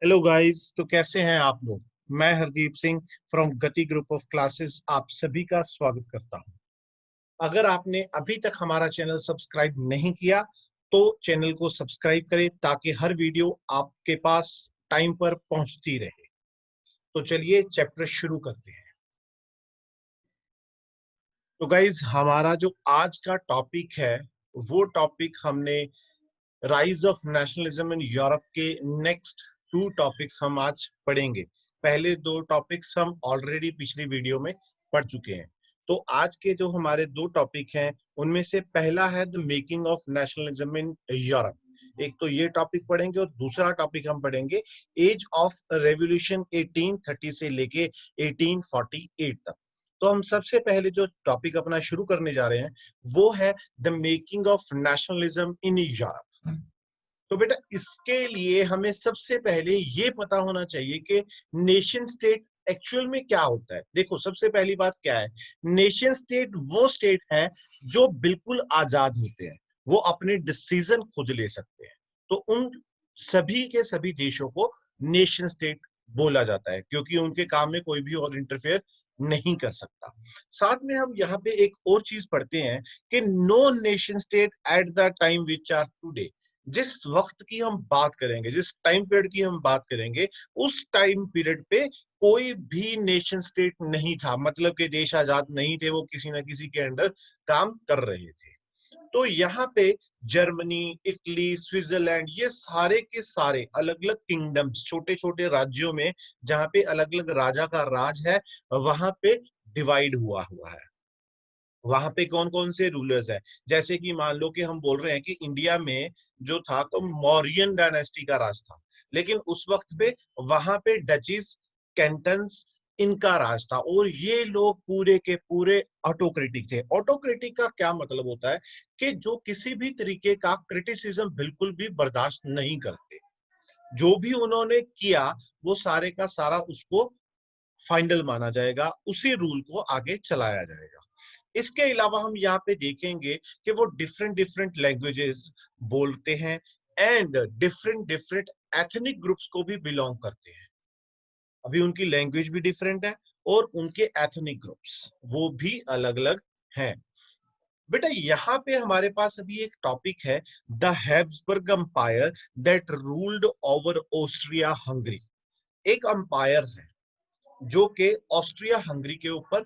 Hello guys. तो कैसे हैं आप लोग। मैं हरदीप सिंह फ्रॉम गति ग्रुप ऑफ क्लासेस आप सभी का स्वागत करता हूं। अगर आपने अभी तक हमारा चैनल सब्सक्राइब नहीं किया तो चैनल को सब्सक्राइब करें ताकि हर वीडियो आपके पास टाइम पर पहुंचती रहे। तो चलिए चैप्टर शुरू करते हैं। तो गाइस हमारा जो आज का टॉपिक है वो टॉपिक हमने rise of nationalism in Europe के नेक्स्ट टू टॉपिक्स हम आज पढ़ेंगे। पहले दो टॉपिक्स हम ऑलरेडी पिछली वीडियो में पढ़ चुके हैं। तो आज के जो हमारे दो टॉपिक हैं उनमें से पहला है the making of nationalism in Europe. एक तो ये टॉपिक पढ़ेंगे और दूसरा टॉपिक हम पढ़ेंगे एज ऑफ रेवोल्यूशन 1830 से लेके 1848 तक। तो हम सबसे पहले जो टॉपिक अपना शुरू करने जा रहे हैं वो है the making of nationalism in Europe. तो बेटा इसके लिए हमें सबसे पहले ये पता होना चाहिए कि नेशन स्टेट एक्चुअल में क्या होता है। देखो सबसे पहली बात क्या है, नेशन स्टेट वो स्टेट है जो बिल्कुल आजाद होते हैं, वो अपने डिसीजन खुद ले सकते हैं। तो उन सभी के सभी देशों को नेशन स्टेट बोला जाता है क्योंकि उनके काम में कोई भी और इंटरफेयर नहीं कर सकता। साथ में हम यहाँ पे एक और चीज पढ़ते हैं कि no nation state at the time which are today. जिस वक्त की हम बात करेंगे, जिस टाइम पीरियड की हम बात करेंगे, उस टाइम पीरियड पे कोई भी नेशन स्टेट नहीं था, मतलब कि देश आजाद नहीं थे, वो किसी ना किसी के अंडर काम कर रहे थे। तो यहाँ पे जर्मनी, इटली, स्विट्जरलैंड, ये सारे के सारे अलग अलग किंगडम्स, छोटे छोटे राज्यों में जहाँ पे अलग अलग राजा का राज है, वहां पे डिवाइड हुआ हुआ है। वहां पे कौन कौन से रूलर्स हैं, जैसे कि मान लो कि हम बोल रहे हैं कि इंडिया में जो था तो मौर्यन डायनेस्टी का राज था, लेकिन उस वक्त पे वहां पे डचीज, कैंटन्स, इनका राज था और ये लोग पूरे के पूरे ऑटोक्रेटिक थे। ऑटोक्रेटिक का क्या मतलब होता है कि जो किसी भी तरीके का क्रिटिसिज्म बिल्कुल भी बर्दाश्त नहीं करते। जो भी उन्होंने किया वो सारे का सारा उसको फाइनल माना जाएगा, उसी रूल को आगे चलाया जाएगा। इसके अलावा हम यहाँ पे देखेंगे कि वो डिफरेंट डिफरेंट लैंग्वेजेस बोलते हैं and different different ethnic groups को भी बिलोंग करते हैं। अभी उनकी लैंग्वेज भी डिफरेंट है और उनके एथनिक ग्रुप्स वो भी अलग अलग हैं। बेटा यहाँ पे हमारे पास अभी एक टॉपिक है the Habsburg empire that ruled over Austria Hungary. एक अंपायर है जो कि ऑस्ट्रिया हंगरी के ऊपर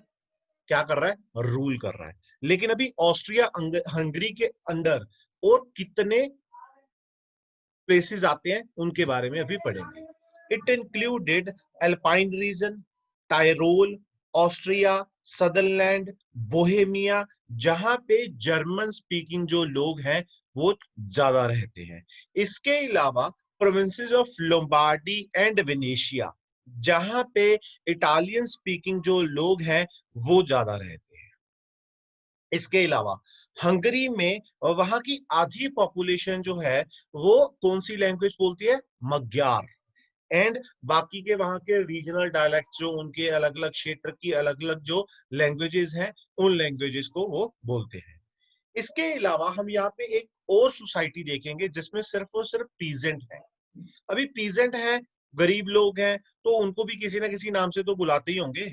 क्या कर रहा है, रूल कर रहा है। लेकिन अभी ऑस्ट्रिया हंगरी के अंडर और कितने प्लेसेस आते हैं उनके बारे में अभी पढ़ेंगे। It included Alpine region, Tyrol, Austria, Sutherland, Bohemia, जहां पे जर्मन स्पीकिंग जो लोग हैं वो ज्यादा रहते हैं। इसके अलावा provinces of Lombardy and Venetia, जहां पे इटालियन स्पीकिंग जो लोग हैं वो ज्यादा रहते हैं। इसके अलावा हंगरी में वहां की आधी पॉपुलेशन जो है वो कौन सी लैंग्वेज बोलती है, मग्यार। एंड बाकी के वहां के रीजनल डायलेक्ट जो उनके अलग अलग क्षेत्र की अलग अलग जो लैंग्वेजेस हैं उन लैंग्वेजेस को वो बोलते हैं। इसके अलावा हम यहाँ पे एक और सोसाइटी देखेंगे जिसमें सिर्फ और सिर्फ पीजेंट है। अभी पीजेंट है, गरीब लोग हैं, तो उनको भी किसी ना किसी नाम से तो बुलाते ही होंगे।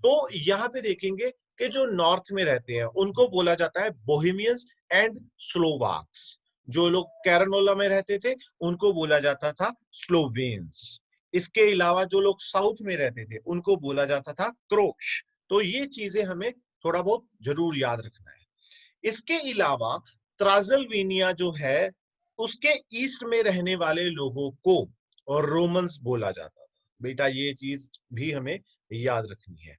तो यहाँ पे देखेंगे कि जो नॉर्थ में रहते हैं उनको बोला जाता है बोहेमियंस एंड स्लोवाक्स। जो लोग कैरनोला में रहते थे उनको बोला जाता था स्लोवेन्स। इसके अलावा जो लोग साउथ में रहते थे उनको बोला जाता था क्रोश। तो ये चीजें हमें थोड़ा बहुत जरूर याद रखना है। इसके अलावा त्राजलवेनिया जो है उसके ईस्ट में रहने वाले लोगों को और रोमन्स बोला जाता था। बेटा ये चीज भी हमें याद रखनी है।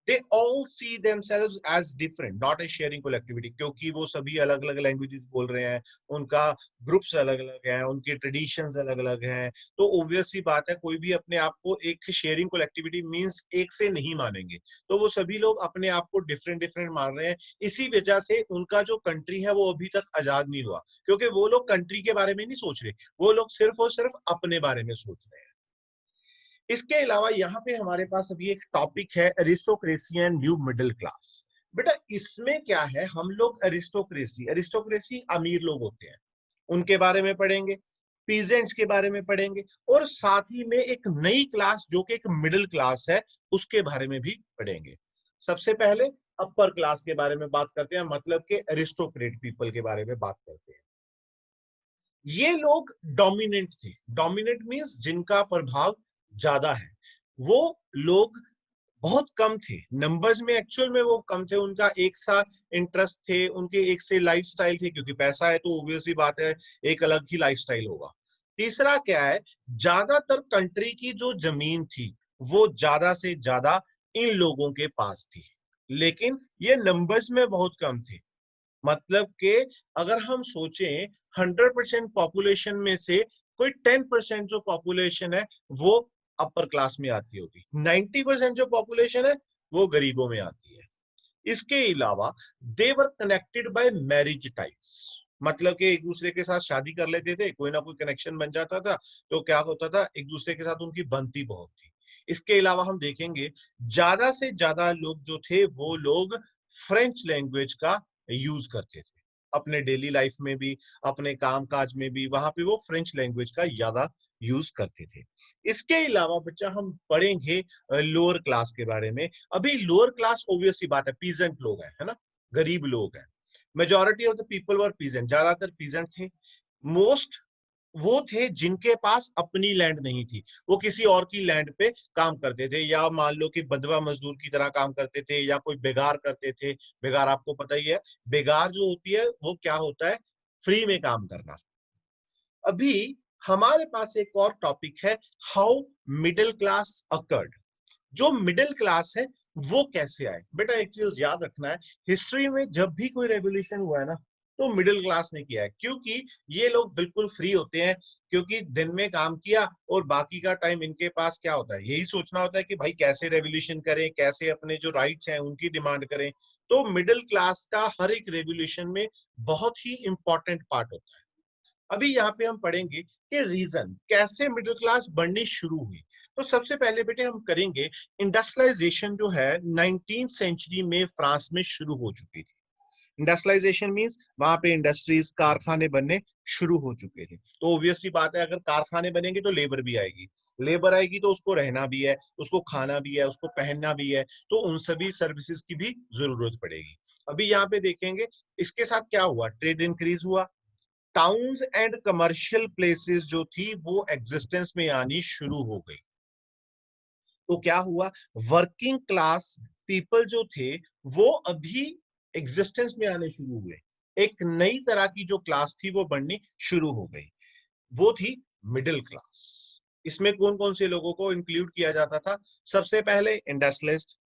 they all see themselves as different, not a sharing collectivity, क्योंकि वो सभी अलग अलग लैंग्वेजेस बोल रहे हैं, उनका ग्रुप्स अलग अलग हैं, उनके ट्रेडिशंस अलग अलग हैं। तो ऑब्वियस सी बात है कोई भी अपने आप को एक शेयरिंग कलेक्टिविटी मींस एक से नहीं मानेंगे। तो वो सभी लोग अपने आप को डिफरेंट डिफरेंट मान रहे हैं। इसी वजह से उनका जो कंट्री है वो अभी तक आजाद नहीं हुआ, क्योंकि वो लोग कंट्री के बारे में नहीं सोच रहे, वो लोग सिर्फ और सिर्फ अपने बारे में सोच रहे हैं। इसके अलावा यहाँ पे हमारे पास अभी एक टॉपिक है aristocracy and new middle class. बेटा इसमें क्या है, हम लोग एरिस्टोक्रेसी, एरिस्टोक्रेसी अमीर लोग होते हैं, उनके बारे में पढ़ेंगे। पीजेंट्स के बारे में पढ़ेंगे और साथ ही में एक नई क्लास जो कि एक मिडिल क्लास है उसके बारे में भी पढ़ेंगे। सबसे पहले अपर क्लास के बारे में बात करते हैं, मतलब के एरिस्टोक्रेट पीपल के बारे में बात करते हैं। ये लोग डोमिनेंट थे। डोमिनेंट मींस जिनका प्रभाव ज्यादा है। वो लोग बहुत कम थे नंबर्स में, एक्चुअल में वो कम थे। उनका एक सा इंटरेस्ट थे, उनके एक से लाइफस्टाइल थे, क्योंकि पैसा है तो ऑब्वियसली बात है एक अलग ही लाइफस्टाइल होगा। तीसरा क्या है, ज्यादातर कंट्री की जो जमीन थी वो ज्यादा से ज्यादा इन लोगों के पास थी, लेकिन ये नंबर्स में बहुत कम थे। मतलब कि अगर हम सोचें 100% पॉपुलेशन में से कोई 10% जो पॉपुलेशन है वो अपर क्लास में आती होगी, 90% जो पॉपुलेशन है वो गरीबों में आती है। इसके अलावा they were connected by marriage types, मतलब कि एक दूसरे के साथ शादी कर लेते थे, कोई ना कोई कनेक्शन बन जाता था, तो क्या होता था एक दूसरे के साथ उनकी बनती बहुत थी। इसके अलावा हम देखेंगे ज्यादा से ज्यादा लोग जो थे वो लोग फ्रेंच लैंग्वेज का यूज करते थे अपने डेली लाइफ में भी, अपने काम काज में भी, वहां पे वो फ्रेंच लैंग्वेज का ज्यादा यूज करते थे। इसके अलावा बच्चा हम पढ़ेंगे लोअर क्लास के बारे में। अभी लोअर क्लास ऑब्वियस सी बात है, पीजेंट लोग हैं, है ना, गरीब लोग हैं। Majority of the people were peasant, ज्यादातर पीजेंट थे। मोस्ट वो थे जिनके पास अपनी लैंड नहीं थी, वो किसी और की लैंड पे काम करते थे, या मान लो कि बंधवा मजदूर की तरह काम करते थे, या कोई बेगार करते थे। बेगार आपको पता ही है, बेगार जो होती है वो क्या होता है, फ्री में काम करना। अभी हमारे पास एक और टॉपिक है, हाउ मिडिल क्लास अकर्ड। जो मिडिल क्लास है वो कैसे आए। बेटा एक चीज याद रखना है, हिस्ट्री में जब भी कोई रेवोल्यूशन हुआ है ना तो मिडिल क्लास ने किया है, क्योंकि ये लोग बिल्कुल फ्री होते हैं, क्योंकि दिन में काम किया और बाकी का टाइम इनके पास क्या होता है, यही सोचना होता है कि भाई कैसे रेवोल्यूशन करें, कैसे अपने जो राइट्स हैं उनकी डिमांड करें। तो मिडिल क्लास का हर एक रेवोल्यूशन में बहुत ही इंपॉर्टेंट पार्ट होता है। अभी यहाँ पे हम पढ़ेंगे कि रीजन कैसे मिडिल क्लास बननी शुरू हुई। तो सबसे पहले बेटे हम करेंगे, इंडस्ट्रियलाइजेशन जो है 19th सेंचुरी में फ्रांस में शुरू हो चुकी थी। इंडस्ट्रियलाइजेशन मींस वहां पे इंडस्ट्रीज, कारखाने बनने शुरू हो चुके थे। तो ऑब्वियसली बात है अगर कारखाने बनेंगे तो लेबर भी आएगी, लेबर आएगी तो उसको रहना भी है, उसको खाना भी है, उसको पहनना भी है, तो उन सभी सर्विसेज की भी जरूरत पड़ेगी। अभी यहाँ पे देखेंगे इसके साथ क्या हुआ, ट्रेड इंक्रीज हुआ, टाउन्स एंड कमर्शियल प्लेसेस जो थी वो एग्जिस्टेंस में आनी शुरू हो गई। तो क्या हुआ, वर्किंग क्लास पीपल जो थे वो अभी एग्जिस्टेंस में आने शुरू हुए। एक नई तरह की जो क्लास थी वो बननी शुरू हो गई, वो थी मिडिल क्लास। इसमें कौन कौन से लोगों को इंक्लूड किया जाता था, सबसे पहले इंडस्ट्रियलिस्ट,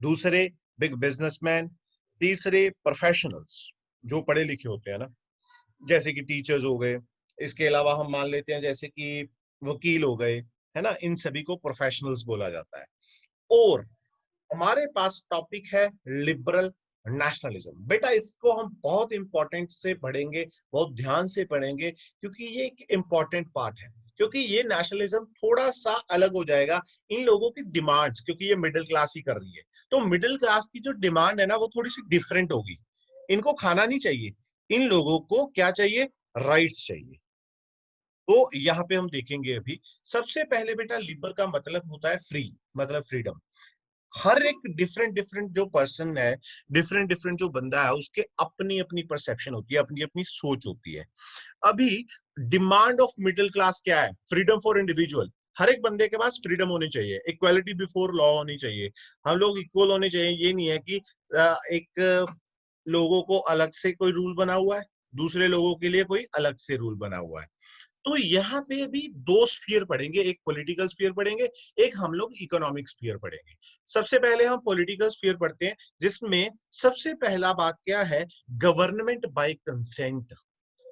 दूसरे बिग बिजनेसमैन, तीसरे प्रोफेशनल्स जो पढ़े लिखे होते हैं ना, जैसे कि टीचर्स हो गए। इसके अलावा हम मान लेते हैं जैसे कि वकील हो गए, है ना, इन सभी को प्रोफेशनल्स बोला जाता है। और हमारे पास टॉपिक है लिबरल नेशनलिज्म। बेटा इसको हम बहुत इंपॉर्टेंट से पढ़ेंगे, बहुत ध्यान से पढ़ेंगे, क्योंकि ये एक इंपॉर्टेंट पार्ट है। क्योंकि ये नेशनलिज्म थोड़ा सा अलग हो जाएगा इन लोगों की डिमांड्स, क्योंकि ये मिडिल क्लास ही कर रही है, तो मिडिल क्लास की जो डिमांड है ना वो थोड़ी सी डिफरेंट होगी। इनको खाना नहीं चाहिए, इन लोगों को क्या चाहिए, राइट्स चाहिए। तो यहाँ पे हम देखेंगे अभी, सबसे पहले बेटा लिबर का मतलब होता है फ्री, मतलब फ्रीडम। हर एक डिफरेंट डिफरेंट जो पर्सन है, डिफरेंट डिफरेंट जो बंदा है, उसके अपनी अपनी परसेप्शन होती है, अपनी अपनी सोच होती है। अभी डिमांड ऑफ मिडिल क्लास क्या है, फ्रीडम फॉर इंडिविजुअल। हर एक बंदे के पास फ्रीडम होनी चाहिए, इक्वालिटी बिफोर लॉ होनी चाहिए, हम लोग इक्वल होने चाहिए। ये नहीं है कि एक लोगों को अलग से कोई रूल बना हुआ है, दूसरे लोगों के लिए कोई अलग से रूल बना हुआ है। तो यहाँ पे भी दो स्फीयर पढ़ेंगे, एक पॉलिटिकल स्फीयर पढ़ेंगे, एक हम लोग इकोनॉमिक स्फीयर पढ़ेंगे। सबसे पहले हम पॉलिटिकल स्फीयर पढ़ते हैं, जिसमें सबसे पहला बात क्या है, गवर्नमेंट बाय कंसेंट।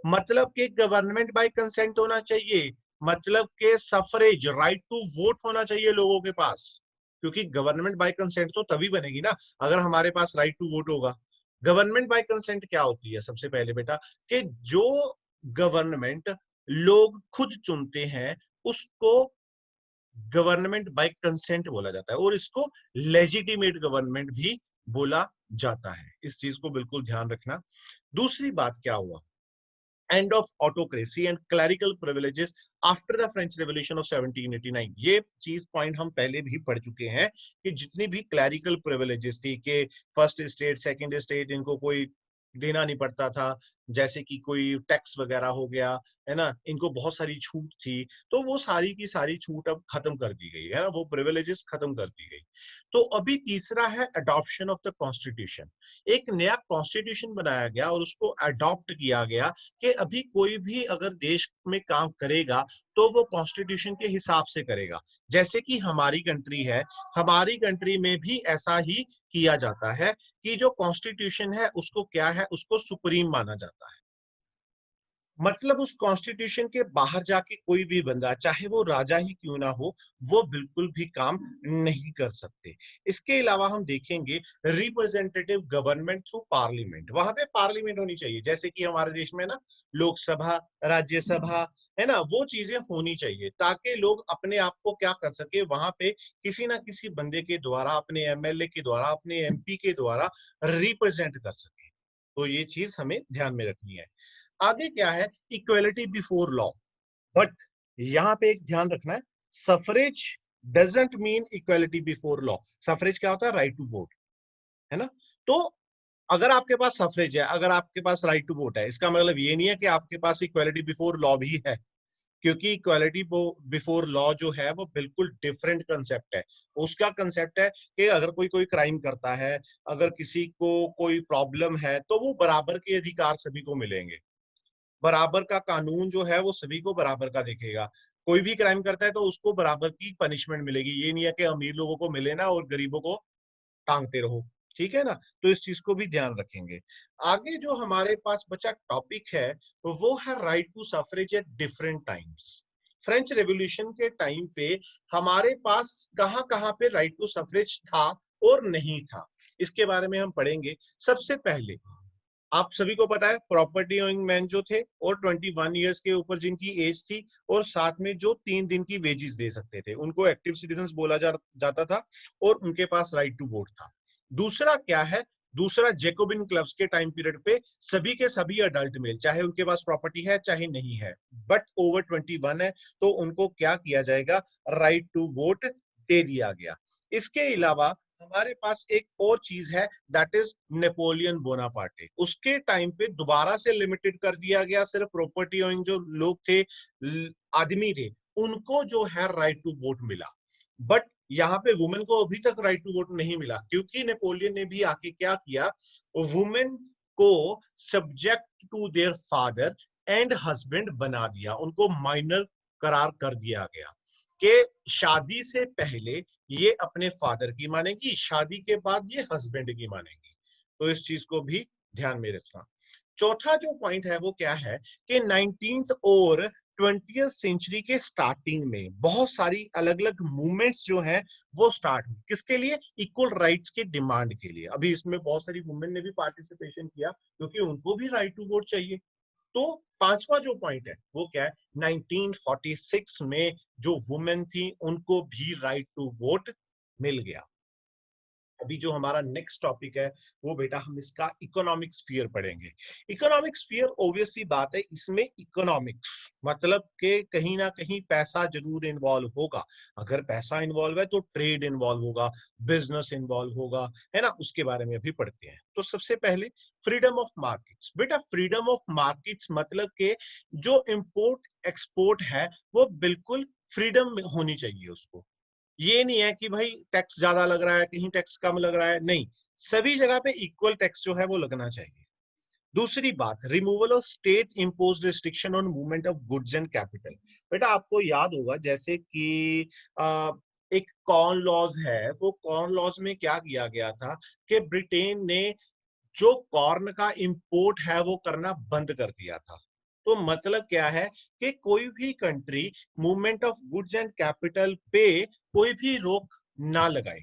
मतलब कि गवर्नमेंट बाय कंसेंट होना चाहिए, मतलब के सफरेज, राइट टू वोट होना चाहिए लोगों के पास। क्योंकि गवर्नमेंट बाय कंसेंट तो तभी बनेगी ना अगर हमारे पास राइट टू वोट होगा। गवर्नमेंट बाय कंसेंट क्या होती है, सबसे पहले बेटा, कि जो गवर्नमेंट लोग खुद चुनते हैं उसको गवर्नमेंट बाय कंसेंट बोला जाता है, और इसको लेजिटिमेट गवर्नमेंट भी बोला जाता है। इस चीज को बिल्कुल ध्यान रखना। दूसरी बात क्या हुआ, end of autocracy and clerical privileges after the French revolution of 1789। ये चीज पॉइंट हम पहले भी पढ़ चुके हैं कि जितनी भी क्लरिकल प्रिविलेजेस थी कि फर्स्ट स्टेट सेकंड स्टेट इनको कोई देना नहीं पड़ता था, जैसे कि कोई टैक्स वगैरह हो गया, है ना, इनको बहुत सारी छूट थी, तो वो सारी की सारी छूट अब खत्म कर दी गई है ना, वो प्रिविलेजेस खत्म कर दी गई। तो अभी तीसरा है अडॉप्शन ऑफ द कॉन्स्टिट्यूशन। एक नया कॉन्स्टिट्यूशन बनाया गया और उसको अडॉप्ट किया गया कि अभी कोई भी अगर देश में काम करेगा तो वो कॉन्स्टिट्यूशन के हिसाब से करेगा। जैसे कि हमारी कंट्री है, हमारी कंट्री में भी ऐसा ही किया जाता है कि जो कॉन्स्टिट्यूशन है उसको क्या है, उसको सुप्रीम माना जाता है। मतलब उस कॉन्स्टिट्यूशन के बाहर जाके कोई भी बंदा, चाहे वो राजा ही क्यों ना हो, वो बिल्कुल भी काम नहीं कर सकते। इसके अलावा हम देखेंगे रिप्रेजेंटेटिव गवर्नमेंट थ्रू पार्लियामेंट। वहां पे पार्लियामेंट होनी चाहिए, जैसे कि हमारे देश में ना लोकसभा, राज्यसभा, है ना, वो चीजें होनी चाहिए ताकि लोग अपने आप को क्या कर सके, वहां पे किसी ना किसी बंदे के द्वारा, अपने एमएलए के द्वारा, अपने एमपी के द्वारा रिप्रेजेंट कर सके। तो ये चीज हमें ध्यान में रखनी है। आगे क्या है, इक्वेलिटी बिफोर लॉ। बट यहां पे एक ध्यान रखना है, suffrage doesn't mean equality before law. Suffrage क्या होता है, राइट टू वोट, है ना। तो अगर आपके पास सफरेज है, अगर आपके पास राइट टू वोट है, इसका मतलब ये नहीं है कि आपके पास इक्वेलिटी बिफोर लॉ भी है, क्योंकि इक्वालिटी बिफोर लॉ जो है वो बिल्कुल डिफरेंट कंसेप्ट है। उसका कंसेप्ट है कि अगर कोई कोई क्राइम करता है, अगर किसी को कोई प्रॉब्लम है, तो वो बराबर के अधिकार सभी को मिलेंगे। बराबर का कानून जो है वो सभी को बराबर का देखेगा। कोई भी क्राइम करता है तो उसको बराबर की पनिशमेंट मिलेगी। ये नहीं है कि अमीर लोगों को मिले ना और गरीबों को टांगते रहो। ठीक है ना, तो इस चीज को भी ध्यान रखेंगे। आगे जो हमारे पास बचा टॉपिक है वो है right to suffrage at different times. French revolution के टाइम पे हमारे पास कहां कहां पे राइट टू सफरेज था और नहीं था, इसके बारे में हम पढ़ेंगे। सबसे पहले आप सभी को पता है प्रॉपर्टी ओइंग मैन जो थे और 21 ईयर्स के ऊपर जिनकी एज थी और साथ में जो 3 दिन की वेजेस दे सकते थे, उनको एक्टिव सिटीजन बोला जाता था और उनके पास राइट टू वोट था। दूसरा क्या है, दूसरा जेकोबिन क्लब्स के टाइम पीरियड पे सभी के सभी अडल्ट मेल, चाहे उनके पास प्रॉपर्टी है चाहे नहीं है, बट ओवर 21 है, तो उनको क्या किया जाएगा, राइट टू वोट दे दिया गया। इसके अलावा हमारे पास एक और चीज है, दैट इज नेपोलियन बोनापार्टे। उसके टाइम पे दोबारा से लिमिटेड कर दिया गया, सिर्फ प्रॉपर्टी ओइंग जो लोग थे, आदमी थे, उनको जो है राइट टू वोट मिला। बट यहाँ पे वुमेन को अभी तक राइट टू वोट नहीं मिला, क्योंकि नेपोलियन ने भी आके क्या किया, वुमेन को subject to their father and husband बना दिया, उनको माइनर करार कर दिया गया कि शादी से पहले ये अपने फादर की मानेगी, शादी के बाद ये हस्बैंड की मानेगी। तो इस चीज को भी ध्यान में रखना। चौथा जो पॉइंट है वो क्या है कि 19th और 20th सेंचुरी के स्टार्टिंग में बहुत सारी अलग अलग मूवमेंट्स जो हैं वो स्टार्ट हुई, किसके लिए, इक्वल राइट्स के डिमांड के लिए। अभी इसमें बहुत सारी वुमेन ने भी पार्टिसिपेशन किया क्योंकि उनको भी राइट टू वोट चाहिए। तो पांचवा जो पॉइंट है वो क्या है, 1946 में जो वुमेन थी उनको भी राइट टू वोट मिल गया। अभी जो हमारा नेक्स्ट टॉपिक है वो बेटा हम इसका इकोनॉमिक स्फीयर पढ़ेंगे। इकोनॉमिक स्फीयर ऑब्वियसली बात है, इसमें इकोनॉमिक्स मतलब कि कहीं ना कहीं पैसा जरूर इन्वॉल्व होगा। अगर पैसा इन्वॉल्व है तो ट्रेड इन्वॉल्व होगा, बिजनेस इन्वॉल्व होगा, है ना, उसके बारे में भी पढ़ते हैं। तो सबसे पहले फ्रीडम ऑफ मार्केट्स। बेटा फ्रीडम ऑफ मार्केट्स मतलब के जो इंपोर्ट एक्सपोर्ट है वो बिल्कुल फ्रीडम होनी चाहिए उसको। ये नहीं है कि भाई टैक्स ज्यादा लग रहा है, कहीं टैक्स कम लग रहा है, नहीं, सभी जगह पे इक्वल टैक्स जो है वो लगना चाहिए। दूसरी बात, removal of state imposed restriction on movement of goods and capital. बेटा आपको याद होगा जैसे कि एक कॉर्न लॉज है, वो कॉर्न लॉज में क्या किया गया था कि ब्रिटेन ने जो कॉर्न का इंपोर्ट है वो करना बंद कर दिया था। तो मतलब क्या है कि कोई भी country movement of goods and capital पे कोई भी रोक ना लगाए,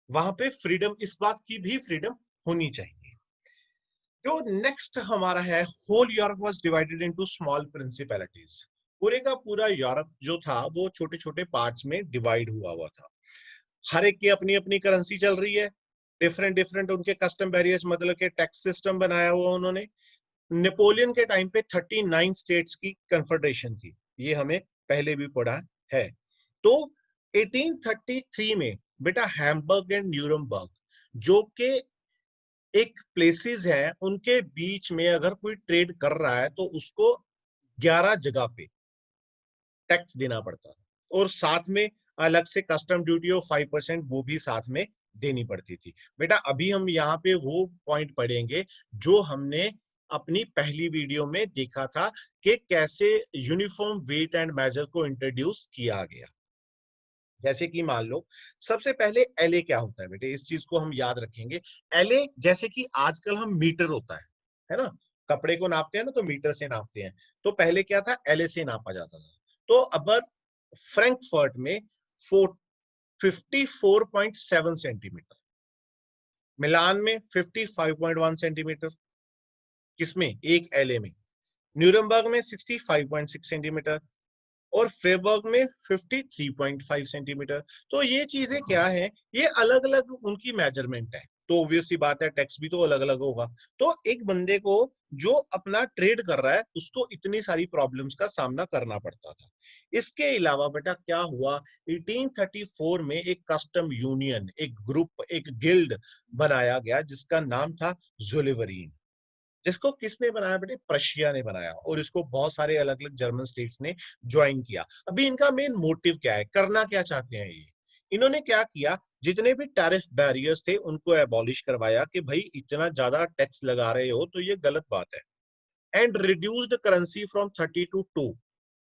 वहां पे फ्रीडम, इस बात की भी फ्रीडम होनी चाहिए। जो नेक्स्ट हमारा है, whole Europe was divided into small principalities. पूरे का पूरा यूरोप जो था वो छोटे छोटे पार्ट्स में डिवाइड हुआ था। हर एक की अपनी अपनी करेंसी चल रही है, डिफरेंट डिफरेंट उनके कस्टम बैरियर्स, मतलब के टैक्स सिस्टम बनाया हुआ उन्होंने। नेपोलियन के टाइम पे 39 स्टेट्स की कन्फेडरेशन थी, ये हमें पहले भी पढ़ा है। तो 1833 में बेटा हैम्बर्ग एंड न्यूरमबर्ग जो के एक प्लेसेस है, उनके बीच में अगर कोई ट्रेड कर रहा है तो उसको 11 जगह पे टैक्स देना पड़ता था, और साथ में अलग से कस्टम ड्यूटी ऑफ 5% वो भी साथ में देनी पड़ती थी। बेटा अभी हम यहाँ पे वो पॉइंट पढ़ेंगे जो हमने अपनी पहली वीडियो में देखा था कि कैसे यूनिफॉर्म वेट एंड मेजर को इंट्रोड्यूस किया गया। जैसे कि मान लो सबसे पहले एलए क्या होता है बेटे, इस चीज को हम याद रखेंगे। एलए जैसे कि आजकल हम मीटर होता है ना, कपड़े को नापते हैं ना तो मीटर से नापते हैं, तो पहले क्या था, एलए से नापा जाता था। तो अब फ्रैंकफर्ट में 54.7 सेंटीमीटर, मिलान में 55.1 सेंटीमीटर, किसमें, एक एलए में, न्यूरमबर्ग में 65.6 सेंटीमीटर, और फ्रेबर्ग में 53.5 सेंटीमीटर। तो ये चीजें क्या है, ये अलग अलग उनकी मेजरमेंट है, तो ऑब्वियस सी बात है टैक्स भी तो अलग अलग होगा। तो एक बंदे को जो अपना ट्रेड कर रहा है उसको इतनी सारी प्रॉब्लम्स का सामना करना पड़ता था। इसके अलावा बेटा क्या हुआ, 1834 में एक कस्टम यूनियन, एक ग्रुप, एक गिल्ड बनाया गया जिसका नाम था जुलेवरीन, जिसको किसने बनाया बेटे, प्रशिया ने बनाया, और इसको बहुत सारे अलग अलग जर्मन स्टेट्स ने ज्वाइन किया। अभी इनका मेन मोटिव क्या है, करना क्या चाहते हैं ये, इन्होंने क्या किया, जितने भी टैरिफ बैरियर्स थे उनको एबॉलिश करवाया कि भाई इतना ज्यादा टैक्स लगा रहे हो तो ये गलत बात है, and reduced currency from 30 to 2।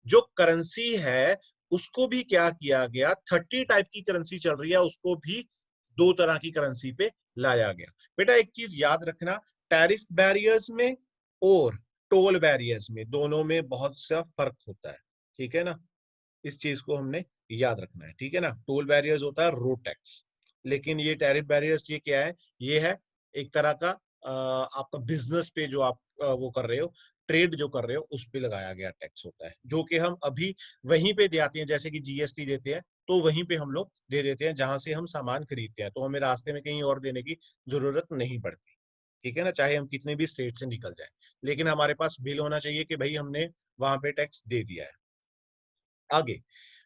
जो करेंसी है उसको भी क्या किया गया, 30 टाइप की करेंसी चल रही है उसको भी 2 तरह की करेंसी पे लाया गया। बेटा एक चीज याद रखना, टैरिफ बैरियर्स में और टोल बैरियर्स में, दोनों में बहुत सा फर्क होता है, ठीक है ना, इस चीज को हमने याद रखना है, ठीक है ना। टोल बैरियर्स होता है रोड टैक्स, लेकिन ये टैरिफ बैरियर्स ये क्या है, ये है एक तरह का आपका बिजनेस पे जो आप वो कर रहे हो, ट्रेड जो कर रहे हो उस पे लगाया गया टैक्स होता है, जो कि हम अभी वहीं पे दे आते हैं, जैसे कि जीएसटी देते हैं तो वहीं पे हम लोग दे देते हैं जहां से हम सामान खरीदते हैं, तो हमें रास्ते में कहीं और देने की जरूरत नहीं पड़ती, ठीक है ना, चाहे हम कितने भी स्टेट से निकल जाए, लेकिन हमारे पास बिल होना चाहिए कि भाई हमने वहां पे टैक्स दे दिया है। आगे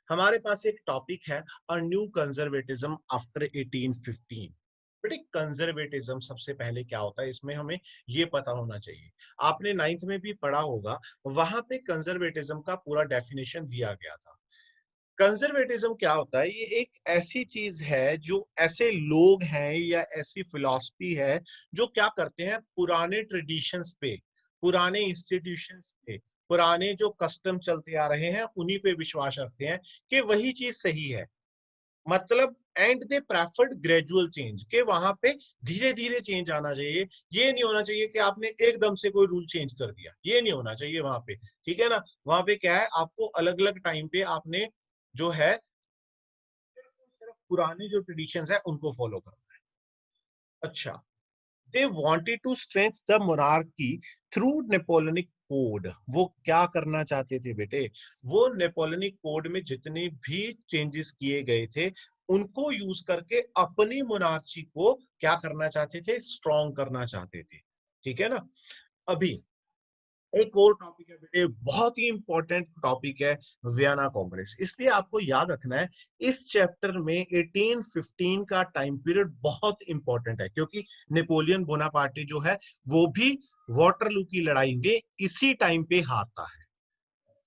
हमारे पास एक टॉपिक है, अ न्यू कंजर्वेटिज्म आफ्टर 1815। बेटे कंजर्वेटिज्म सबसे पहले क्या होता है, इसमें हमें ये पता होना चाहिए, आपने 9th में भी पढ़ा होगा, वहां पे कंजर्वेटिज्म का पूरा डेफिनेशन दिया गया था। कंजर्वेटिज्म क्या होता है, ये एक ऐसी चीज है जो ऐसे लोग हैं या ऐसी फिलॉसफी है जो क्या करते हैं, पुराने ट्रेडिशंस पे, पुराने इंस्टीट्यूशंस पे, पुराने जो कस्टम चलते आ रहे हैं उन्हीं पे विश्वास रखते हैं कि वही चीज सही है। मतलब and they preferred gradual change, के वहां पे धीरे धीरे चेंज आना चाहिए, ये नहीं होना चाहिए कि आपने एकदम से कोई रूल चेंज कर दिया, ये नहीं होना चाहिए वहां पे, ठीक है ना। वहां पे क्या है, आपको अलग अलग टाइम पे आपने जो है सिर्फ पुराने जो ट्रेडिशंस है उनको फॉलो करना है। अच्छा, they wanted to strength the monarchy through Napoleonic code. वो क्या करना चाहते थे बेटे, वो नेपोलियनिक कोड में जितने भी चेंजेस किए गए थे उनको यूज करके अपनी मोनार्ची को क्या करना चाहते थे, स्ट्रॉन्ग करना चाहते थे, ठीक है ना। अभी एक और टॉपिक है बेटे, बहुत ही इंपॉर्टेंट टॉपिक है, वियना कांग्रेस, इसलिए आपको याद रखना है इस चैप्टर में 1815 का टाइम पीरियड बहुत इंपॉर्टेंट है, क्योंकि नेपोलियन बोनापार्टी जो है वो भी वाटरलू की लड़ाई में इसी टाइम पे हारता है,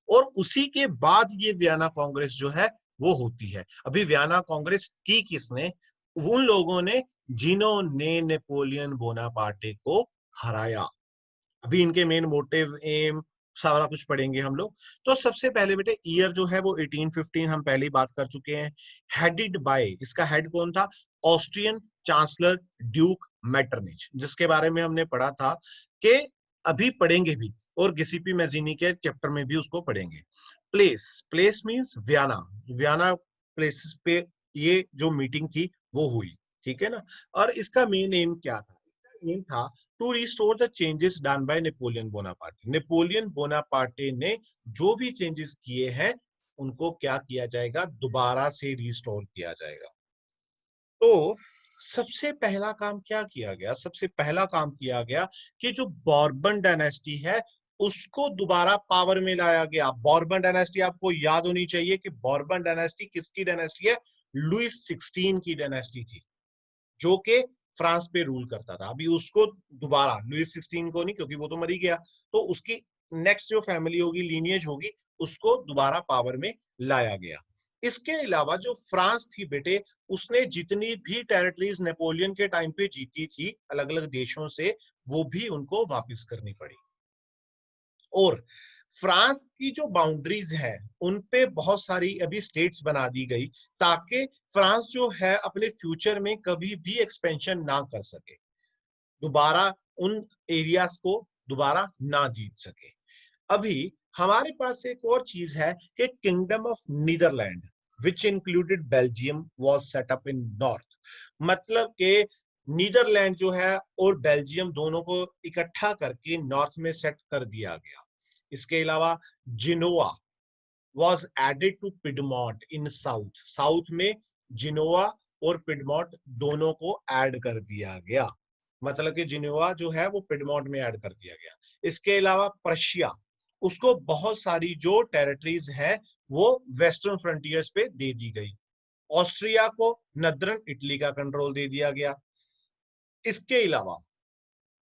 और उसी के बाद ये वियना कांग्रेस जो है वो होती है। अभी वियना कांग्रेस की किसने, उन लोगों ने जिन्होंने नेपोलियन बोनापार्टी को हराया। अभी इनके मेन मोटिव, एम, सारा कुछ पढ़ेंगे हम लोग। तो सबसे पहले बेटे ईयर जो है वो 1815 हम पहले ही बात कर चुके हैं। हेडेड बाय, इसका हेड कौन था, ऑस्ट्रियन चांसलर ड्यूक मेटरनिच, जिसके बारे में हमने पढ़ा था कि अभी पढ़ेंगे भी, और गिसिपी मैजिनी के चैप्टर में भी उसको पढ़ेंगे। Place, place means Vienna, Vienna place पे ये जो मीटिंग थी वो हुई, ठीक है ना। और इसका मेन एम क्या था, इसका एम था to restore the changes done by Napoleon Bonaparte. Napoleon Bonaparte ने जो भी चेंजेस किए हैं उनको क्या किया जाएगा, दोबारा से रिस्टोर किया जाएगा। तो सबसे पहला काम क्या किया गया? सबसे पहला काम किया गया कि जो बॉर्बन डायनेस्टी है उसको दोबारा पावर में लाया गया। बॉर्बन डायनेस्टी आपको याद होनी चाहिए कि बॉर्बन डायनेस्टी किसकी डायनेस्टी है? लुईस 16 की डायनेस्टी थी, जो कि फ्रांस पे रूल करता था। अभी उसको दोबारा, लुईस 16 को नहीं, क्योंकि वो तो मर ही गया, तो उसकी नेक्स्ट जो फैमिली होगी, लीनिएज होगी, उसको दोबारा पावर में लाया गया। इसके अलावा जो फ्रांस थी बेटे, उसने जितनी भी टेरिटरीज नेपोलियन के टाइम पे जीती थी अलग अलग देशों से, वो भी उनको वापस करनी पड़ी। और फ्रांस की जो बाउंड्रीज है उन पे बहुत सारी अभी स्टेट्स बना दी गई, ताकि फ्रांस जो है अपने फ्यूचर में कभी भी एक्सपेंशन ना कर सके, दोबारा उन एरियाज को दोबारा ना जीत सके। अभी हमारे पास एक और चीज है कि kingdom of Netherland which included Belgium was set up in north. मतलब के नीदरलैंड जो है और बेल्जियम दोनों को इकट्ठा करके नॉर्थ में सेट कर दिया गया। इसके अलावा जिनोआ was added to Piedmont in south. South में जिनोआ और पिडमॉन्ट दोनों को ऐड कर दिया गया। मतलब कि जिनोआ जो है वो पिडमॉन्ट में ऐड कर दिया गया। इसके अलावा प्रशिया, उसको बहुत सारी जो टेरिटरीज है वो वेस्टर्न फ्रंटियर्स पे दे दी गई। ऑस्ट्रिया को नदरन इटली का कंट्रोल दे दिया गया। इसके अलावा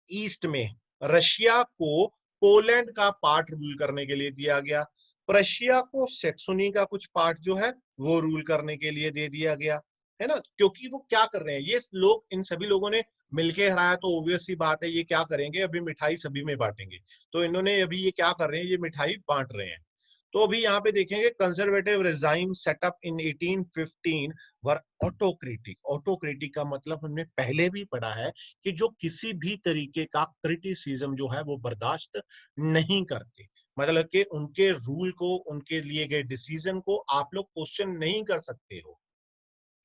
ईस्ट में रशिया को पोलैंड का पार्ट रूल करने के लिए दिया गया। प्रशिया को सेक्सोनी का कुछ पार्ट जो है वो रूल करने के लिए दे दिया गया, है ना। क्योंकि वो क्या कर रहे हैं, ये लोग, इन सभी लोगों ने मिलके हराया, तो ऑब्वियस सी बात है ये क्या करेंगे, अभी मिठाई सभी में बांटेंगे। तो इन्होंने अभी ये क्या कर रहे हैं, ये मिठाई बांट रहे हैं। तो अभी यहाँ पे देखेंगे कंजर्वेटिव रिजाइम सेटअप इन 1815 वर ऑटोक्रेटिक। ऑटोक्रेटिक का मतलब हमने पहले भी पढ़ा है कि जो किसी भी तरीके का क्रिटिसिज्म जो है वो बर्दाश्त नहीं करते। मतलब कि उनके रूल को, उनके लिए गए डिसीजन को आप लोग क्वेश्चन नहीं कर सकते हो।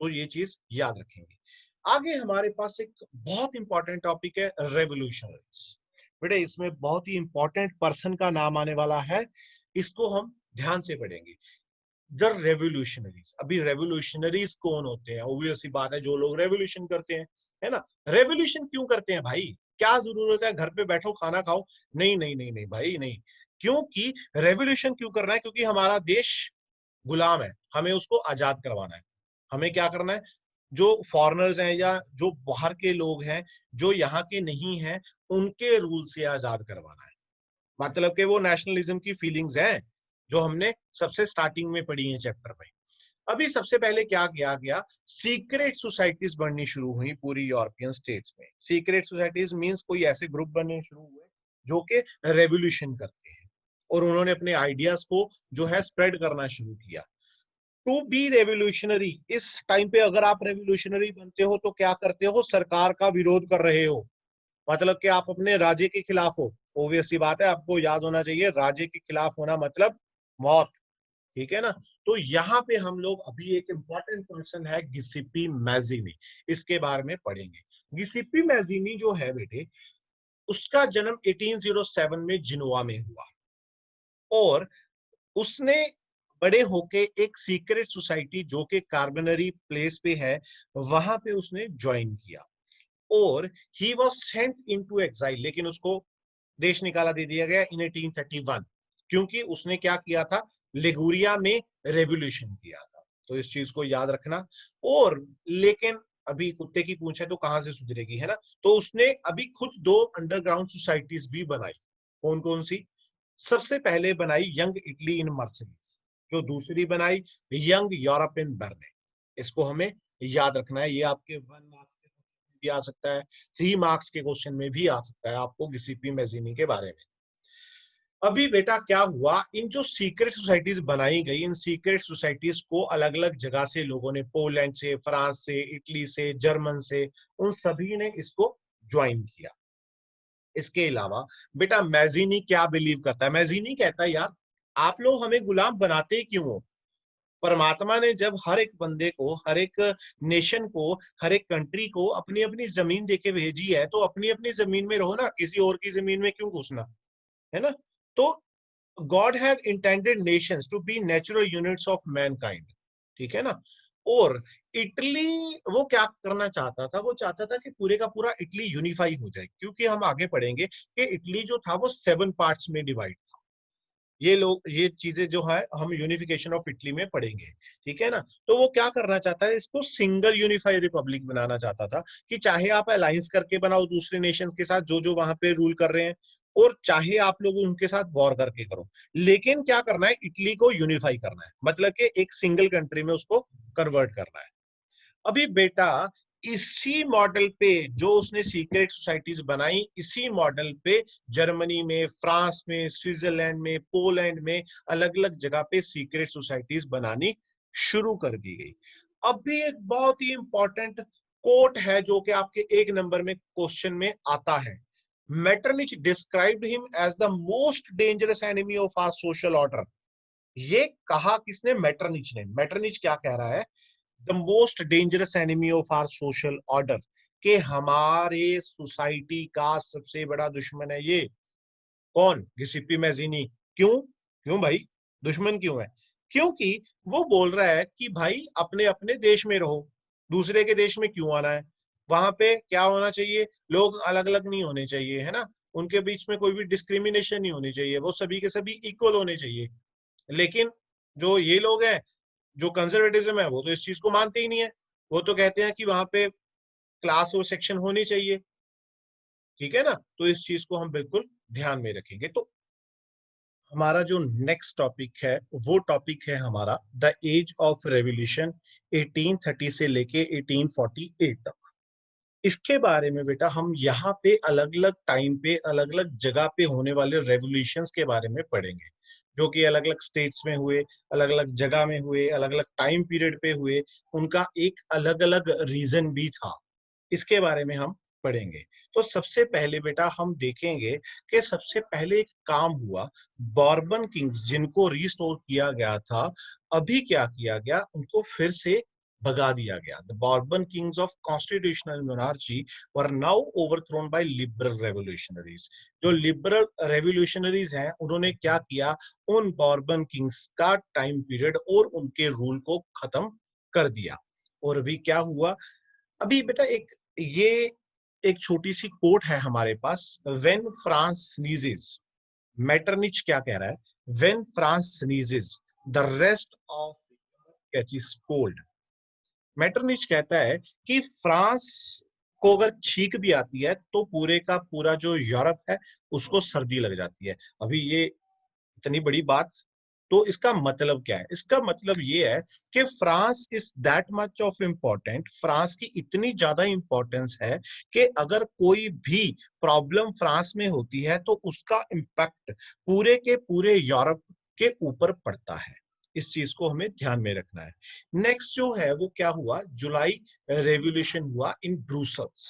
तो ये चीज याद रखेंगे। आगे हमारे पास एक बहुत इंपॉर्टेंट टॉपिक है, रेवोल्यूशनरीज। बेटे इसमें बहुत ही इंपॉर्टेंट पर्सन का नाम आने वाला है, इसको हम ध्यान से पढ़ेंगे। The revolutionaries. अभी रेवोल्यूशनरीज कौन होते हैं? ऑब्वियस सी बात है, जो लोग रेवोल्यूशन करते हैं, है ना। रेवोल्यूशन क्यों करते हैं भाई? क्या जरूरत है घर पे बैठो खाना खाओ? नहीं नहीं नहीं नहीं भाई नहीं। क्योंकि रेवोल्यूशन क्यों करना है? क्योंकि हमारा देश गुलाम है, हमें उसको आजाद करवाना है। हमें क्या करना है? जो फॉरेनर्स हैं या जो बाहर के लोग हैं, जो यहाँ के नहीं हैं, उनके रूल से आजाद करवाना है। मतलब कि वो नेशनलिज्म की फीलिंग्स हैं जो हमने सबसे स्टार्टिंग में पढ़ी है चैप्टर में। अभी सबसे पहले क्या किया गया, सीक्रेट सोसाइटीज बननी शुरू हुई पूरी यूरोपियन स्टेट्स में। सीक्रेट सोसाइटीज मींस कोई ऐसे ग्रुप बनने शुरू हुए जो कि रेवोल्यूशन करते हैं, और उन्होंने अपने आइडियाज को जो है स्प्रेड करना शुरू किया। टू बी रेवोल्यूशनरी, इस टाइम पे अगर आप रेवोल्यूशनरी बनते हो तो क्या करते हो? सरकार का विरोध कर रहे हो, मतलब कि आप अपने राजे के खिलाफ हो। ऑब्वियस सी बात है, आपको याद होना चाहिए, राजे के खिलाफ होना मतलब मौत, ठीक है ना। तो यहाँ पे हम लोग अभी एक इंपॉर्टेंट पर्सन है गिसिप्पी मैजिनी, इसके बारे में पढ़ेंगे। गिसिप्पी मैजिनी जो है बेटे, उसका जन्म 1807 में जिनोआ में हुआ, और उसने बड़े होके एक सीक्रेट सोसाइटी जो कि कार्बनरी प्लेस पे है, वहां पे उसने ज्वाइन किया। और he was sent into exile, लेकिन उसको देश निकाला दे दिया गया इन 1831, क्योंकि उसने क्या किया था? लेगुरिया में रेवोल्यूशन किया था। तो इस चीज को याद रखना। और लेकिन अभी कुत्ते की पूंछ है तो कहां से सुधरेगी, है ना। तो उसने अभी खुद दो अंडरग्राउंड सोसाइटीज भी बनाई। कौन कौन सी? सबसे पहले बनाई यंग इटली इन मर्सलीज, जो दूसरी बनाई यंग यूरोप इन बर्ने। इसको हमें याद रखना है, ये आपके 1 मार्क्स के क्वेश्चन में भी आ सकता है, 3 मार्क्स के क्वेश्चन में भी आ सकता है आपको गिसिप्पी मैजिनी के बारे में। अभी बेटा क्या हुआ, इन जो सीक्रेट सोसाइटीज बनाई गई, इन सीक्रेट सोसाइटीज को अलग अलग जगह से लोगों ने, पोलैंड से, फ्रांस से, इटली से, जर्मन से, उन सभी ने इसको ज्वाइन किया। इसके अलावा बेटा मैजिनी क्या बिलीव करता है? मैजिनी कहता है यार, आप लोग हमें गुलाम बनाते ही क्यों हो? परमात्मा ने जब हर एक बंदे को, हर एक नेशन को, हर एक कंट्री को अपनी अपनी जमीन देके भेजी है, तो अपनी अपनी जमीन में रहो ना, किसी और की जमीन में क्यों घुसना, है ना। तो God had intended nations to be natural units of mankind, ठीक है ना। और इटली वो क्या करना चाहता था, वो चाहता था कि पूरे का पूरा इटली यूनिफाई हो जाए, क्योंकि हम आगे पढ़ेंगे कि इटली जो था वो 7 पार्ट्स में डिवाइड। ये चीजें जो है हम यूनिफिकेशन ऑफ इटली में पढ़ेंगे, ठीक है ना। तो वो क्या करना चाहता है, इसको सिंगल यूनिफाइड रिपब्लिक बनाना चाहता था, कि चाहे आप अलायंस करके बनाओ दूसरे नेशंस के साथ जो जो वहां पे रूल कर रहे हैं, और चाहे आप लोग उनके साथ वॉर करके करो, लेकिन क्या करना है, इटली को यूनिफाई करना है, मतलब कि एक सिंगल कंट्री में उसको कन्वर्ट करना है। अभी बेटा इसी मॉडल पे जो उसने सीक्रेट सोसाइटीज बनाई, इसी मॉडल पे जर्मनी में, फ्रांस में, स्विट्जरलैंड में, पोलैंड में अलग अलग जगह पे सीक्रेट सोसाइटीज बनानी शुरू कर दी गई। अब भी एक बहुत ही इंपॉर्टेंट कोट है जो कि आपके 1 नंबर में क्वेश्चन में आता है। Metternich described him as the most dangerous enemy of our social order. ये कहा किसने? मेटरनिच ने। मेटरनिच क्या कह रहा है? The most dangerous enemy of our social order, के हमारे सोसाइटी का सबसे बड़ा दुश्मन है ये। कौन? गिसिप्पी मैज़ीनी। क्यों? क्यों भाई दुश्मन क्यों है? क्योंकि वो बोल रहा है कि भाई अपने अपने देश में रहो, दूसरे के देश में क्यों आना है? वहां पे क्या होना चाहिए, लोग अलग अलग नहीं होने चाहिए, है ना, उनके बीच में कोई भी डिस्क्रिमिनेशन नहीं होनी चाहिए, वो सभी के सभी इक्वल होने चाहिए। लेकिन जो ये लोग हैं, जो कंजर्वेटिज्म है, वो तो इस चीज को मानते ही नहीं है। वो तो कहते हैं कि वहां पे क्लास और सेक्शन होनी चाहिए, ठीक है ना। तो इस चीज को हम बिल्कुल ध्यान में रखेंगे। तो हमारा जो नेक्स्ट टॉपिक है वो टॉपिक है हमारा द एज ऑफ रेवोल्यूशन, 1830 से लेके 1848 तक। इसके बारे में बेटा हम यहाँ पे अलग अलग टाइम पे अलग अलग जगह पे होने वाले रेवोल्यूशंस के बारे में पढ़ेंगे, जो कि अलग अलग स्टेट्स में हुए, अलग अलग जगह में हुए, अलग अलग टाइम पीरियड पे हुए, उनका एक अलग अलग रीजन भी था। इसके बारे में हम पढ़ेंगे। तो सबसे पहले बेटा हम देखेंगे कि सबसे पहले एक काम हुआ, बॉर्बन किंग्स जिनको रिस्टोर किया गया था, अभी क्या किया गया, उनको फिर से भगा दिया गया। The Bourbon kings of constitutional monarchy were now overthrown by liberal revolutionaries. जो लिबरल रेवोल्यूशनरीज हैं उन्होंने क्या किया, उन बॉर्बन किंग्स का टाइम पीरियड और उनके रूल को खत्म कर दिया। और अभी क्या हुआ, अभी बेटा एक ये एक छोटी सी कोट है हमारे पास, व्हेन फ्रांस स्नीजेस। मेटरनिच क्या कह रहा है, when France sneezes the rest of catches cold. Metternich कहता है कि फ्रांस को अगर छींक भी आती है तो पूरे का पूरा जो यूरोप है उसको सर्दी लग जाती है। अभी ये इतनी बड़ी बात, तो इसका मतलब क्या है? इसका मतलब ये है कि France is that much of important, France की इतनी ज्यादा इंपॉर्टेंस है कि अगर कोई भी प्रॉब्लम फ्रांस में होती है तो उसका इम्पैक्ट पूरे के पूरे यूरोप के ऊपर पड़ता है। इस चीज को हमें ध्यान में रखना है। नेक्स्ट जो है वो क्या हुआ, जुलाई रेवोल्यूशन हुआ इन ब्रूसल्स।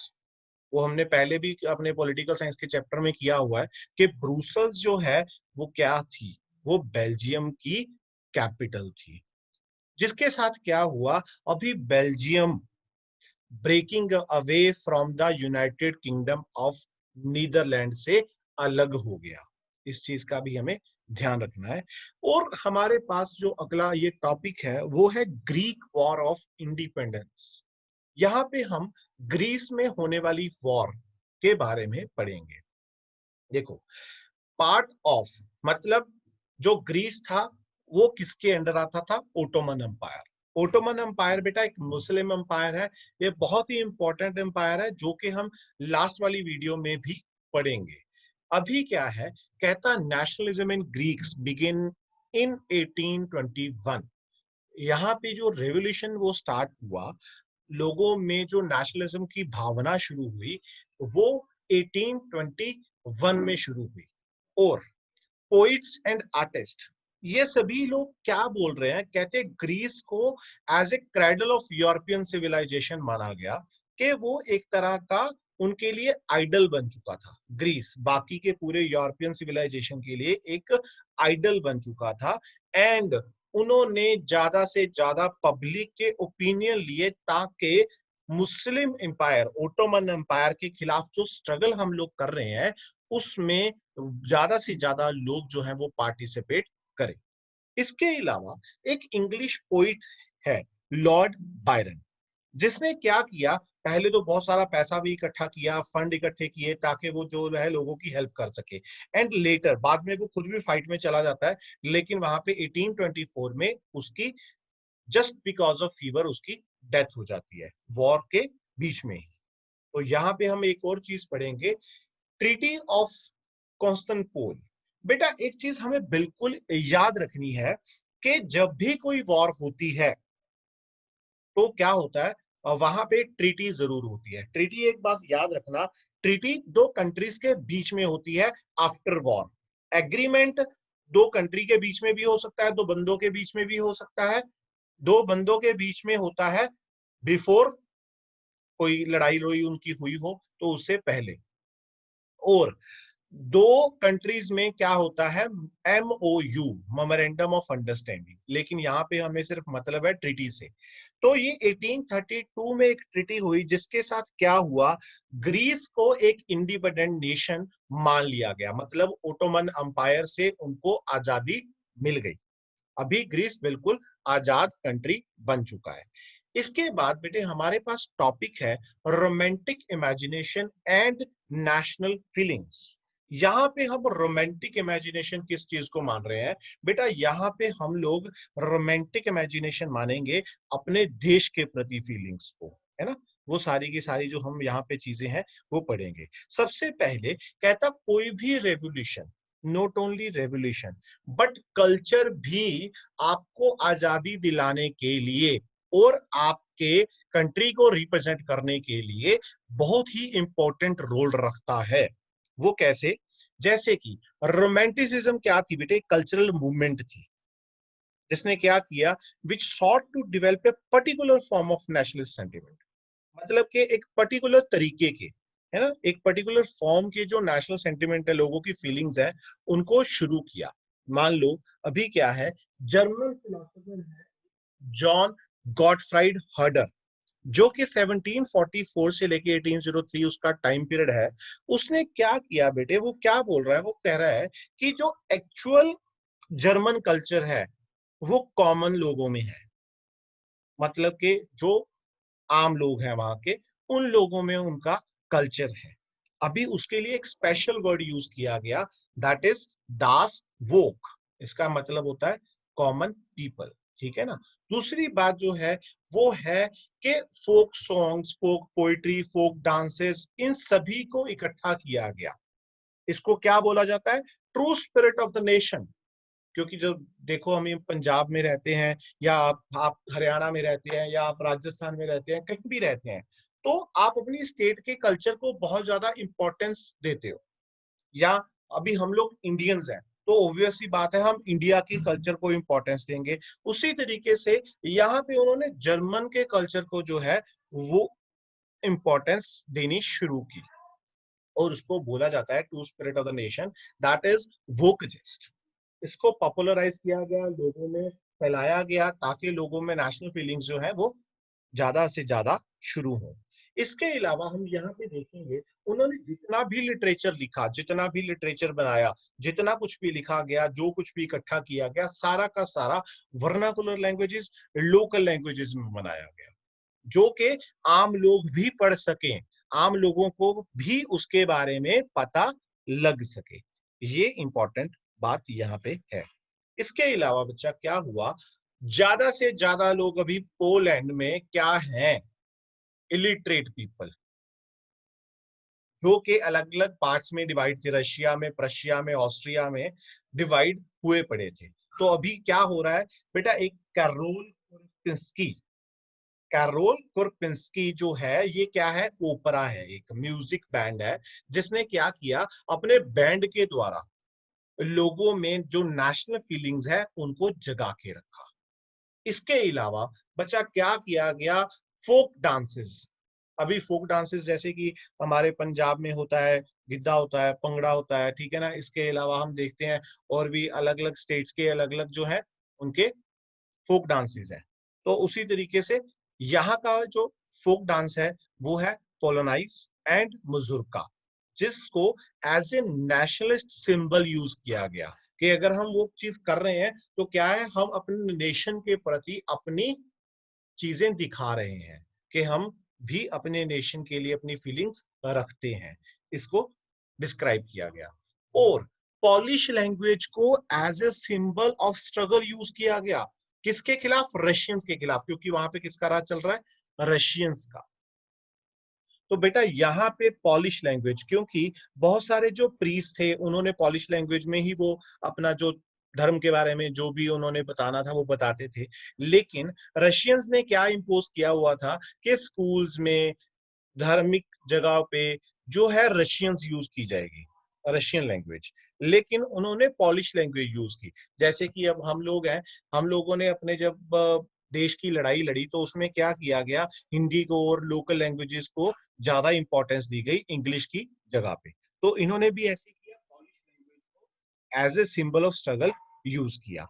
वो हमने पहले भी अपने पॉलिटिकल साइंस के चैप्टर में किया हुआ है कि ब्रूसल्स जो है वो क्या थी, वो बेल्जियम की कैपिटल थी। जिसके साथ क्या हुआ, अभी Belgium breaking away from the United Kingdom of Netherland से अलग हो गया। इस चीज का भी हमें ध्यान रखना है। और हमारे पास जो अगला ये टॉपिक है वो है ग्रीक वॉर ऑफ इंडिपेंडेंस। यहाँ पे हम ग्रीस में होने वाली वॉर के बारे में पढ़ेंगे। देखो, पार्ट ऑफ मतलब जो ग्रीस था वो किसके अंडर आता था, ओटोमन एम्पायर। ओटोमन एम्पायर बेटा एक मुस्लिम एम्पायर है, ये बहुत ही इंपॉर्टेंट एम्पायर है जो कि हम लास्ट वाली वीडियो में भी पढ़ेंगे। अभी क्या है, कहता nationalism in Greeks begin in 1821। यहाँ पे जो रेवोल्यूशन वो स्टार्ट हुआ, लोगों में जो नेशनलिज्म की भावना शुरू हुई वो 1821 में शुरू हुई। और पोइट्स एंड आर्टिस्ट ये सभी लोग क्या बोल रहे हैं, कहते ग्रीस को as a cradle of European civilisation माना गया, कि वो एक तरह का उनके लिए आइडल बन चुका था। ग्रीस बाकी के पूरे यूरोपियन सिविलाइजेशन के लिए एक आइडल बन चुका था। एंड उन्होंने ज्यादा से ज्यादा पब्लिक के ओपिनियन लिए ताकि मुस्लिम एम्पायर, ओटोमन एम्पायर के खिलाफ जो स्ट्रगल हम लोग कर रहे हैं उसमें ज्यादा से ज्यादा लोग जो हैं वो पार्टिसिपेट करें। इसके अलावा एक इंग्लिश पोइट है लॉर्ड बायरन, जिसने क्या किया, पहले तो बहुत सारा पैसा भी इकट्ठा किया, फंड इकट्ठे किए ताकि वो जो है लोगों की हेल्प कर सके। एंड लेटर बाद में वो खुद भी फाइट में चला जाता है, लेकिन वहां पे 1824 में उसकी जस्ट बिकॉज ऑफ फीवर उसकी डेथ हो जाती है, वॉर के बीच में ही। तो यहाँ पे हम एक और चीज पढ़ेंगे, ट्रीटी ऑफ कॉन्स्टेंटिनोपल। बेटा एक चीज हमें बिल्कुल याद रखनी है कि जब भी कोई वॉर होती है तो क्या होता है, वहां पे ट्रीटी जरूर होती है। ट्रीटी, एक बात याद रखना, ट्रीटी दो कंट्रीज के बीच में होती है आफ्टर वॉर। एग्रीमेंट दो कंट्री के बीच में भी हो सकता है, दो बंदों के बीच में भी हो सकता है, दो बंदों के बीच में होता है बिफोर कोई लड़ाई लोई उनकी हुई हो तो उससे पहले। और दो कंट्रीज में क्या होता है, MOU, मेमोरेंडम ऑफ अंडरस्टैंडिंग, लेकिन यहाँ पे हमें सिर्फ मतलब है ट्रीटी से। तो ये 1832 में एक ट्रीटी हुई जिसके साथ क्या हुआ, ग्रीस को एक इंडिपेंडेंट नेशन मान लिया गया, मतलब ओटोमन अंपायर से उनको आजादी मिल गई। अभी ग्रीस बिल्कुल आजाद कंट्री बन चुका है। इसके बाद बेटे हमारे पास टॉपिक है romantic imagination and national feelings. यहाँ पे हम रोमांटिक इमेजिनेशन किस चीज को मान रहे हैं, बेटा यहाँ पे हम लोग रोमांटिक इमेजिनेशन मानेंगे अपने देश के प्रति फीलिंग्स को, है ना। वो सारी की सारी जो हम यहाँ पे चीजें हैं वो पढ़ेंगे। सबसे पहले कहता कोई भी revolution, not only revolution but culture भी आपको आजादी दिलाने के लिए और आपके कंट्री को रिप्रेजेंट करने के लिए बहुत ही इंपॉर्टेंट रोल रखता है। वो कैसे, जैसे कि रोमांटिसिज्म क्या थी बेटे, कल्चरल मूवमेंट थी जिसने क्या किया, which sought to develop a particular form of nationalist sentiment, मतलब कि एक पर्टिकुलर तरीके के, है ना, एक पर्टिकुलर फॉर्म के जो नेशनल सेंटिमेंट है, लोगों की फीलिंग्स है, उनको शुरू किया। मान लो अभी क्या है, जर्मन फिलोसोफर है जॉन गॉटफ्राइड हर्डर, जो कि 1744 से लेके 1803 उसका टाइम पीरियड है। उसने क्या किया बेटे, वो क्या बोल रहा है, वो कह रहा है कि जो एक्चुअल जर्मन कल्चर है वो कॉमन लोगों में है, मतलब कि जो आम लोग हैं वहां के, उन लोगों में उनका कल्चर है। अभी उसके लिए एक स्पेशल वर्ड यूज किया गया, दैट इज दास वोक। इसका मतलब होता है कॉमन पीपल, ठीक है ना। दूसरी बात जो है वो है कि फोक सॉन्ग्स, फोक पोइट्री, फोक डांसेस, इन सभी को इकट्ठा किया गया। इसको क्या बोला जाता है, true spirit of the nation. क्योंकि जब देखो हम ये पंजाब में रहते हैं, या आप हरियाणा में रहते हैं, या आप राजस्थान में रहते हैं, कहीं भी रहते हैं, तो आप अपनी स्टेट के कल्चर को बहुत ज्यादा इंपॉर्टेंस देते हो। या अभी हम लोग इंडियंस हैं तो ऑब्वियस सी बात है हम इंडिया की कल्चर को इंपॉर्टेंस देंगे। उसी तरीके से यहाँ पे उन्होंने जर्मन के कल्चर को जो है वो इंपॉर्टेंस देनी शुरू की, और उसको बोला जाता है to spirit of the nation, that is volksgeist. इसको पॉपुलराइज किया गया, लोगों में फैलाया गया, ताकि लोगों में नेशनल फीलिंग्स जो है वो ज्यादा से ज्यादा शुरू हो। इसके अलावा हम यहाँ पे देखेंगे, उन्होंने जितना भी लिटरेचर लिखा, जितना भी लिटरेचर बनाया, जितना कुछ भी लिखा गया, जो कुछ भी इकट्ठा किया गया, सारा का सारा वर्नाकुलर लैंग्वेजेस, लोकल लैंग्वेजेस में बनाया गया, जो कि आम लोग भी पढ़ सकें, आम लोगों को भी उसके बारे में पता लग सके। ये इंपॉर्टेंट बात यहाँ पे है। इसके अलावा बच्चा क्या हुआ, ज्यादा से ज्यादा लोग अभी पोलैंड में क्या हैं, इलिटरेट पीपल, जो के अलग अलग पार्ट्स में डिवाइड थे, रशिया में, प्रशिया में, ऑस्ट्रिया में डिवाइड हुए पड़े थे। तो अभी क्या हो रहा है बेटा, एक कैरोल कुरपिंस्की जो है, ये क्या है, ओपरा है, एक म्यूजिक बैंड है, जिसने क्या किया, अपने बैंड के द्वारा लोगों में जो नेशनल फीलिंग्स है उनको जगा के रखा। इसके अलावा बच्चा क्या किया गया, फोक डांसेस। अभी फोक डांसेस जैसे कि हमारे पंजाब में होता है, गिद्दा होता है, पंगड़ा होता है, ठीक है ना। इसके अलावा हम देखते हैं और भी अलग अलग स्टेट्स के अलग अलग जो है उनके फोक डांसेस हैं। तो उसी तरीके से यहाँ का जो फोक डांस है वो है पोलोनाइज एंड मुजुर्का, जिसको as a nationalist symbol use किया गया, कि अगर हम वो चीज कर रहे हैं तो क्या है, हम अपने नेशन के प्रति अपनी चीजें दिखा रहे हैं कि हम भी अपने नेशन के लिए अपनी फीलिंग्स रखते हैं, इसको डिस्क्राइब किया गया। और पॉलिश लैंग्वेज को as a symbol of struggle use किया गया, किसके खिलाफ? रशियंस के खिलाफ, क्योंकि वहां पे किसका राज चल रहा है? रशियंस का। तो बेटा यहाँ पे पॉलिश लैंग्वेज, क्योंकि बहुत सारे जो प्रीस्ट थे उन्होंने पॉलिश लैंग्वेज में ही वो अपना जो धर्म के बारे में जो भी उन्होंने बताना था वो बताते थे। लेकिन रशियंस ने क्या इम्पोज किया हुआ था कि स्कूल्स में, धार्मिक जगह पे जो है रशियंस यूज की जाएगी, रशियन लैंग्वेज। लेकिन उन्होंने पॉलिश लैंग्वेज यूज की। जैसे कि अब हम लोग हैं, हम लोगों ने अपने जब देश की लड़ाई लड़ी तो उसमें क्या किया गया, हिंदी को और लोकल लैंग्वेजेस को ज्यादा इंपॉर्टेंस दी गई इंग्लिश की जगह पे। तो इन्होंने भी ऐसे किया, पॉलिश लैंग्वेज को as a symbol of struggle use किया।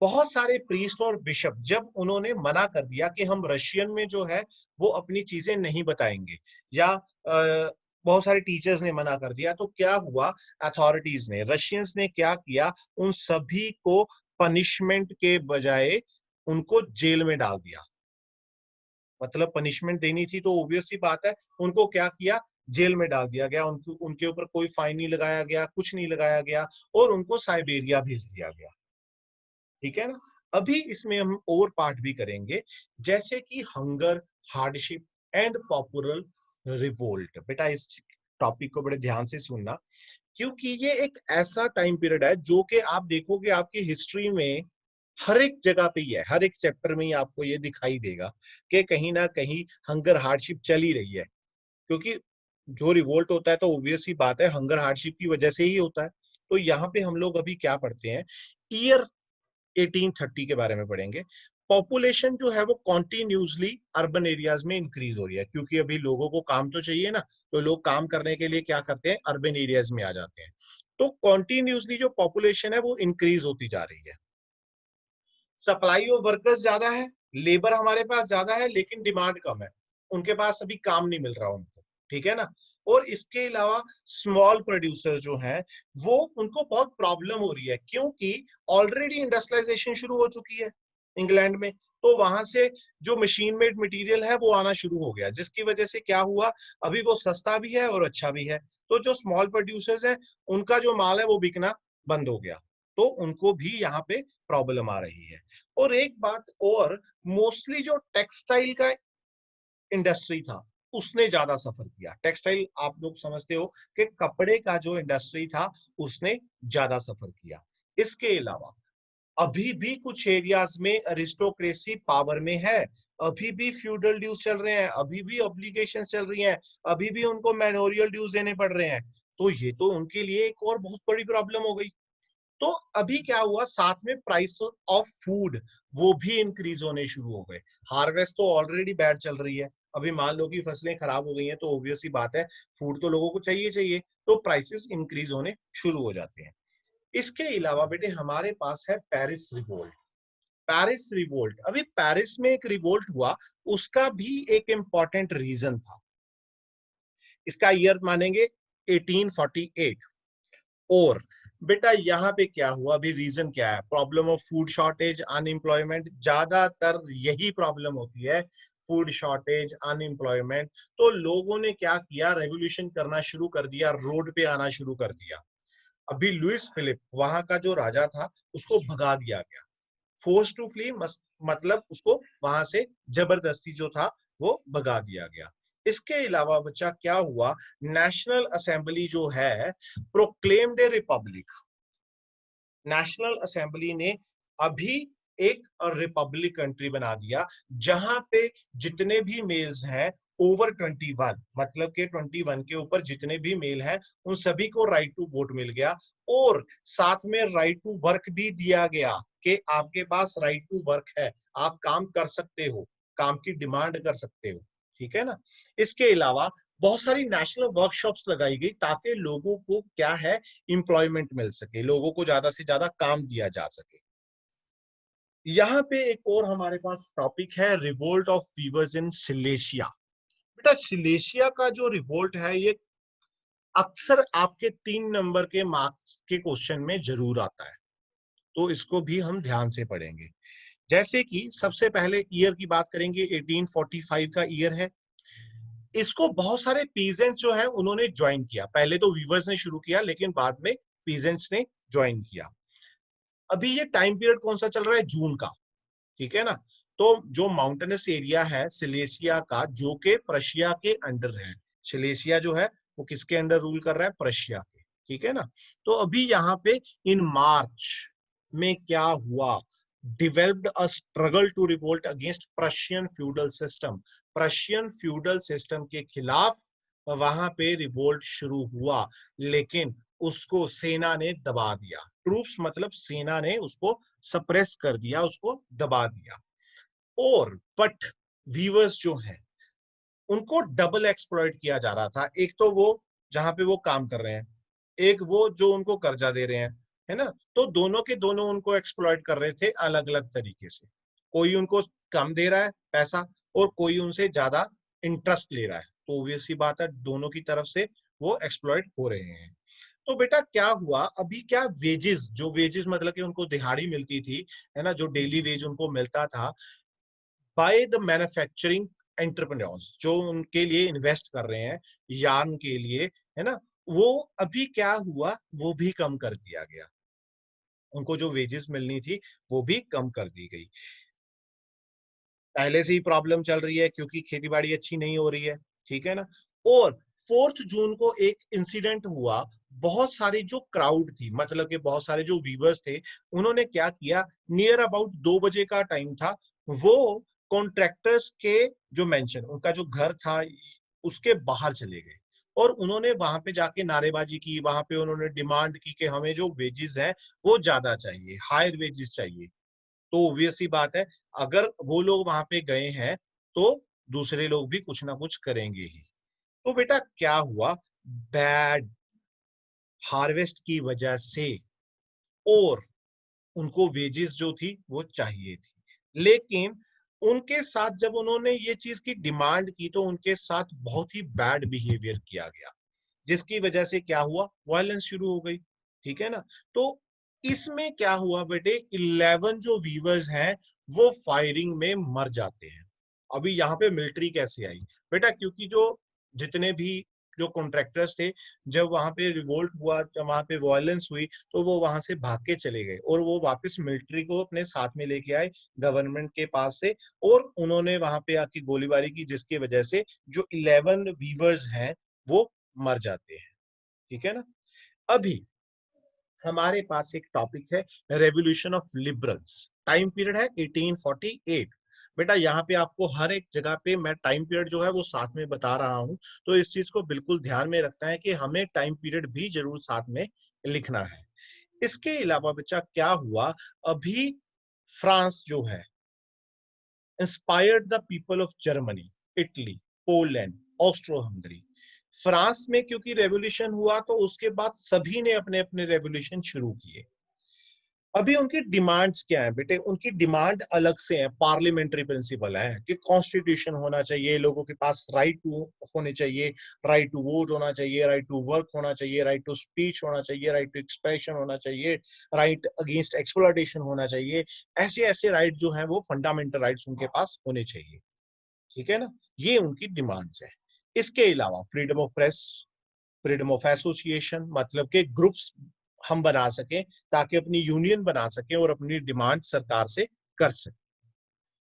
बहुत सारे प्रीस्ट और बिशप जब उन्होंने मना कर दिया कि हम रशियन में जो है वो अपनी चीजें नहीं बताएंगे, या बहुत सारे टीचर्स ने मना कर दिया, तो क्या हुआ, अथॉरिटीज ने, रशियंस ने क्या किया, उन सभी को पनिशमेंट के बजाय उनको जेल में डाल दिया। मतलब पनिशमेंट देनी थी तो ऑब्वियस सी बात है, उनको क्या किया, जेल में डाल दिया गया। उनको, उनके ऊपर कोई फाइन नहीं लगाया गया, कुछ नहीं लगाया गया, और उनको साइबेरिया भेज दिया गया। ठीक है ना? अभी इसमें हम और पार्ट भी करेंगे, जैसे कि hunger, hardship and popular revolt. बेटा इस टॉपिक को बड़े ध्यान से सुनना, क्योंकि ये एक ऐसा टाइम पीरियड है जो कि आप देखोगे आपकी हिस्ट्री में हर एक जगह पे ही है, हर एक चैप्टर में ही आपको ये दिखाई देगा कि कहीं ना कहीं हंगर हार्डशिप चल ही रही है। क्योंकि जो रिवोल्ट होता है तो ऑब्वियस ही बात है हंगर हार्डशिप की वजह से ही होता है। तो यहाँ पे हम लोग अभी क्या पढ़ते हैं, ईयर 1830 के बारे में पढ़ेंगे। पॉपुलेशन जो है वो कॉन्टिन्यूसली अर्बन एरियाज में इंक्रीज हो रही है, क्योंकि अभी लोगों को काम तो चाहिए ना, तो लोग काम करने के लिए क्या करते हैं, अर्बन एरियाज में आ जाते हैं। तो कॉन्टिन्यूसली जो पॉपुलेशन है वो इंक्रीज होती जा रही है। सप्लाई ऑफ वर्कर्स ज्यादा है, लेबर हमारे पास ज्यादा है, लेकिन डिमांड कम है, उनके पास अभी काम नहीं मिल रहा उनको। ठीक है ना? और इसके अलावा स्मॉल प्रोड्यूसर जो हैं वो, उनको बहुत प्रॉब्लम हो रही है, क्योंकि ऑलरेडी इंडस्ट्रियलाइजेशन शुरू हो चुकी है इंग्लैंड में। तो वहां से जो मशीन मेड मटेरियल है वो आना शुरू हो गया, जिसकी वजह से क्या हुआ, अभी वो सस्ता भी है और अच्छा भी है। तो जो स्मॉल प्रोड्यूसर्स हैं उनका जो माल है वो बिकना बंद हो गया, तो उनको भी यहाँ पे प्रॉब्लम आ रही है। और एक बात और, मोस्टली जो टेक्सटाइल का इंडस्ट्री था उसने ज्यादा सफर किया। टेक्सटाइल आप लोग समझते हो कि कपड़े का जो इंडस्ट्री था उसने ज्यादा सफर किया। इसके अलावा अभी भी कुछ एरियाज में अरिस्टोक्रेसी पावर में है, अभी भी फ्यूडल ड्यूज चल रहे हैं, अभी भी ऑब्लिगेशन चल रही हैं, अभी भी उनको मैनोरियल ड्यूज देने पड़ रहे हैं। तो ये तो उनके लिए एक और बहुत बड़ी प्रॉब्लम हो गई। तो अभी क्या हुआ, साथ में प्राइस ऑफ फूड वो भी इंक्रीज होने शुरू हो गए। हार्वेस्ट तो ऑलरेडी बैड चल रही है, अभी मान लो कि फसलें खराब हो गई हैं, तो ऑब्वियस सी बात है फूड तो लोगों को चाहिए चाहिए, तो प्राइसेस इंक्रीज होने शुरू हो जाते हैं। इसके अलावा बेटे हमारे पास है पेरिस रिवोल्ट। पेरिस रिवोल्ट, अभी पेरिस में एक रिवोल्ट हुआ, उसका भी एक इंपॉर्टेंट रीजन था। इसका ईयर मानेंगे 1848। और बेटा यहाँ पे क्या हुआ, अभी रीजन क्या है, problem of food shortage, unemployment, ज्यादातर यही प्रॉब्लम होती है, फूड शॉर्टेज, अनएम्प्लॉयमेंट। तो लोगों ने क्या किया, रेवोल्यूशन करना शुरू कर दिया, रोड पे आना शुरू कर दिया। अभी लुइस फिलिप वहां का जो राजा था उसको भगा दिया गया, फोर्स टू फ्ली, मतलब उसको वहां से जबरदस्ती जो था वो भगा दिया गया। इसके अलावा बच्चा क्या हुआ, नेशनल असेंबली जो है प्रोक्लेम्ड ए रिपब्लिक। नेशनल असेंबली ने अभी एक रिपब्लिक कंट्री बना दिया, जहां पे जितने भी मेल्स हैं ओवर 21, मतलब के 21 के ऊपर जितने भी मेल हैं उन सभी को राइट टू वोट मिल गया। और साथ में राइट टू वर्क भी दिया गया कि आपके पास राइट टू वर्क है, आप काम कर सकते हो, काम की डिमांड कर सकते हो। ठीक है ना? इसके अलावा बहुत सारी नेशनल वर्कशॉप्स लगाई गई ताकि लोगों को क्या है, इंप्लॉयमेंट मिल सके, लोगों को ज्यादा से ज्यादा काम दिया जा सके। यहाँ पे एक और हमारे पास टॉपिक है, revolt of viewers in Silesia. बेटा सिलेशिया का जो रिवोल्ट है ये अक्सर आपके 3 नंबर के मार्क्स के क्वेश्चन में जरूर आता है, तो इसको भी हम ध्यान से पढ़ेंगे। जैसे कि सबसे पहले ईयर की बात करेंगे, 1845 का ईयर है। इसको बहुत सारे पीजेंट्स जो है उन्होंने ज्वाइन किया। पहले तो वीवर्स ने शुरू किया, लेकिन बाद में पीजेंट्स ने ज्वाइन किया। अभी ये टाइम पीरियड कौन सा चल रहा है? जून का, ठीक है ना। तो जो माउंटेनस एरिया है सिलेसिया का, जो कि प्रशिया के अंडर है, सिलेसिया जो है वो किसके अंडर रूल कर रहा है? प्रशिया के, ठीक है ना। तो अभी यहाँ पे इन मार्च में क्या हुआ? Developed a struggle to revolt against Prussian feudal system. Prussian feudal system के खिलाफ वहां पे रिवोल्ट शुरू हुआ, लेकिन उसको सेना ने दबा दिया। ट्रूप्स मतलब सेना ने उसको सप्रेस कर दिया, उसको दबा दिया। और बट वीवर्स जो हैं उनको डबल एक्सप्लॉइट किया जा रहा था। एक तो वो जहां पे वो काम कर रहे हैं, एक वो जो उनको कर्जा दे रहे हैं, है ना। तो दोनों के दोनों उनको एक्सप्लॉइट कर रहे थे अलग अलग तरीके से। कोई उनको कम दे रहा है पैसा, और कोई उनसे ज्यादा इंटरेस्ट ले रहा है। तो ऑब्वियसली बात है, दोनों की तरफ से वो एक्सप्लॉइट हो रहे हैं। तो बेटा क्या हुआ अभी? क्या वेजेस, जो वेजेस मतलब कि उनको दिहाड़ी मिलती थी, है ना, जो डेली वेज उनको मिलता था बाय द मैन्युफैक्चरिंग एंटरप्रेन्योर्स, जो उनके लिए इन्वेस्ट कर रहे हैं यार्न के लिए, है ना, वो अभी क्या हुआ? वो भी कम कर दिया गया। उनको जो वेजेस मिलनी थी वो भी कम कर दी गई। पहले से ही प्रॉब्लम चल रही है क्योंकि खेती बाड़ी अच्छी नहीं हो रही है, ठीक है ना। और 4 जून को एक इंसिडेंट हुआ। बहुत सारी जो क्राउड थी, मतलब कि बहुत सारे जो व्यूवर्स थे, उन्होंने क्या किया? नियर अबाउट 2 बजे का टाइम था, वो कॉन्ट्रैक्टर्स के जो मेंशन, उनका जो घर था उसके बाहर चले गए, और उन्होंने वहां पे जाके नारेबाजी की। वहां पे उन्होंने डिमांड की कि हमें जो वेजेस है वो ज्यादा चाहिए, हायर वेजेस चाहिए। तो ऑब्वियस सी बात है, अगर वो लोग वहां पे गए हैं तो दूसरे लोग भी कुछ ना कुछ करेंगे ही। तो बेटा क्या हुआ? बैड हार्वेस्ट की वजह से, और उनको वेजेस जो थी वो चाहिए थी, लेकिन उनके साथ जब उन्होंने ये चीज की डिमांड की तो उनके साथ बहुत ही बैड बिहेवियर किया गया, जिसकी वजह से क्या हुआ? वायलेंस शुरू हो गई, ठीक है ना। तो इसमें क्या हुआ बेटे? 11 जो वीवर्स हैं वो फायरिंग में मर जाते हैं। अभी यहाँ पे मिलिट्री कैसे आई बेटा? क्योंकि जो जितने भी जो कॉन्ट्रैक्टर्स थे, जब वहां पे रिवोल्ट हुआ, जब वहां पे वायलेंस हुई, तो वो वहां से भाग के चले गए, और वो वापस मिलिट्री को अपने साथ में लेके आए गवर्नमेंट के पास से, और उन्होंने वहां पे आके गोलीबारी की, जिसकी वजह से जो 11 वीवर्स हैं वो मर जाते हैं, ठीक है ना। अभी हमारे पास एक टॉपिक है revolution of liberals. Time period है 1848। बेटा यहाँ पे आपको हर एक जगह पे मैं टाइम पीरियड जो है वो साथ में बता रहा हूँ, तो इस चीज को बिल्कुल ध्यान में रखना है कि हमें टाइम पीरियड भी जरूर साथ में लिखना है। इसके अलावा बच्चा क्या हुआ? अभी फ्रांस जो है inspired the people of Germany, Italy, Poland, Austro Hungary. France में क्योंकि रेवोल्यूशन हुआ तो उसके बाद सभी ने अपने अपने रेवोल्यूशन शुरू किए। अभी उनकी डिमांड्स क्या है बेटे? उनकी डिमांड अलग से है, पार्लियामेंट्री प्रिंसिपल है कि कॉन्स्टिट्यूशन होना चाहिए, लोगों के पास राइट टू होने चाहिए, राइट टू वोट होना चाहिए, राइट टू वर्क होना चाहिए, राइट टू स्पीच होना चाहिए, राइट टू एक्सप्रेशन होना चाहिए, राइट अगेंस्ट एक्सप्लॉयटेशन होना चाहिए। ऐसे ऐसे राइट जो है वो फंडामेंटल राइट्स उनके पास होने चाहिए, ठीक है ना। ये उनकी डिमांड्स है। इसके अलावा freedom of press, freedom of association, मतलब के ग्रुप्स हम बना सकें, ताकि अपनी यूनियन बना सकें और अपनी डिमांड सरकार से कर सकें।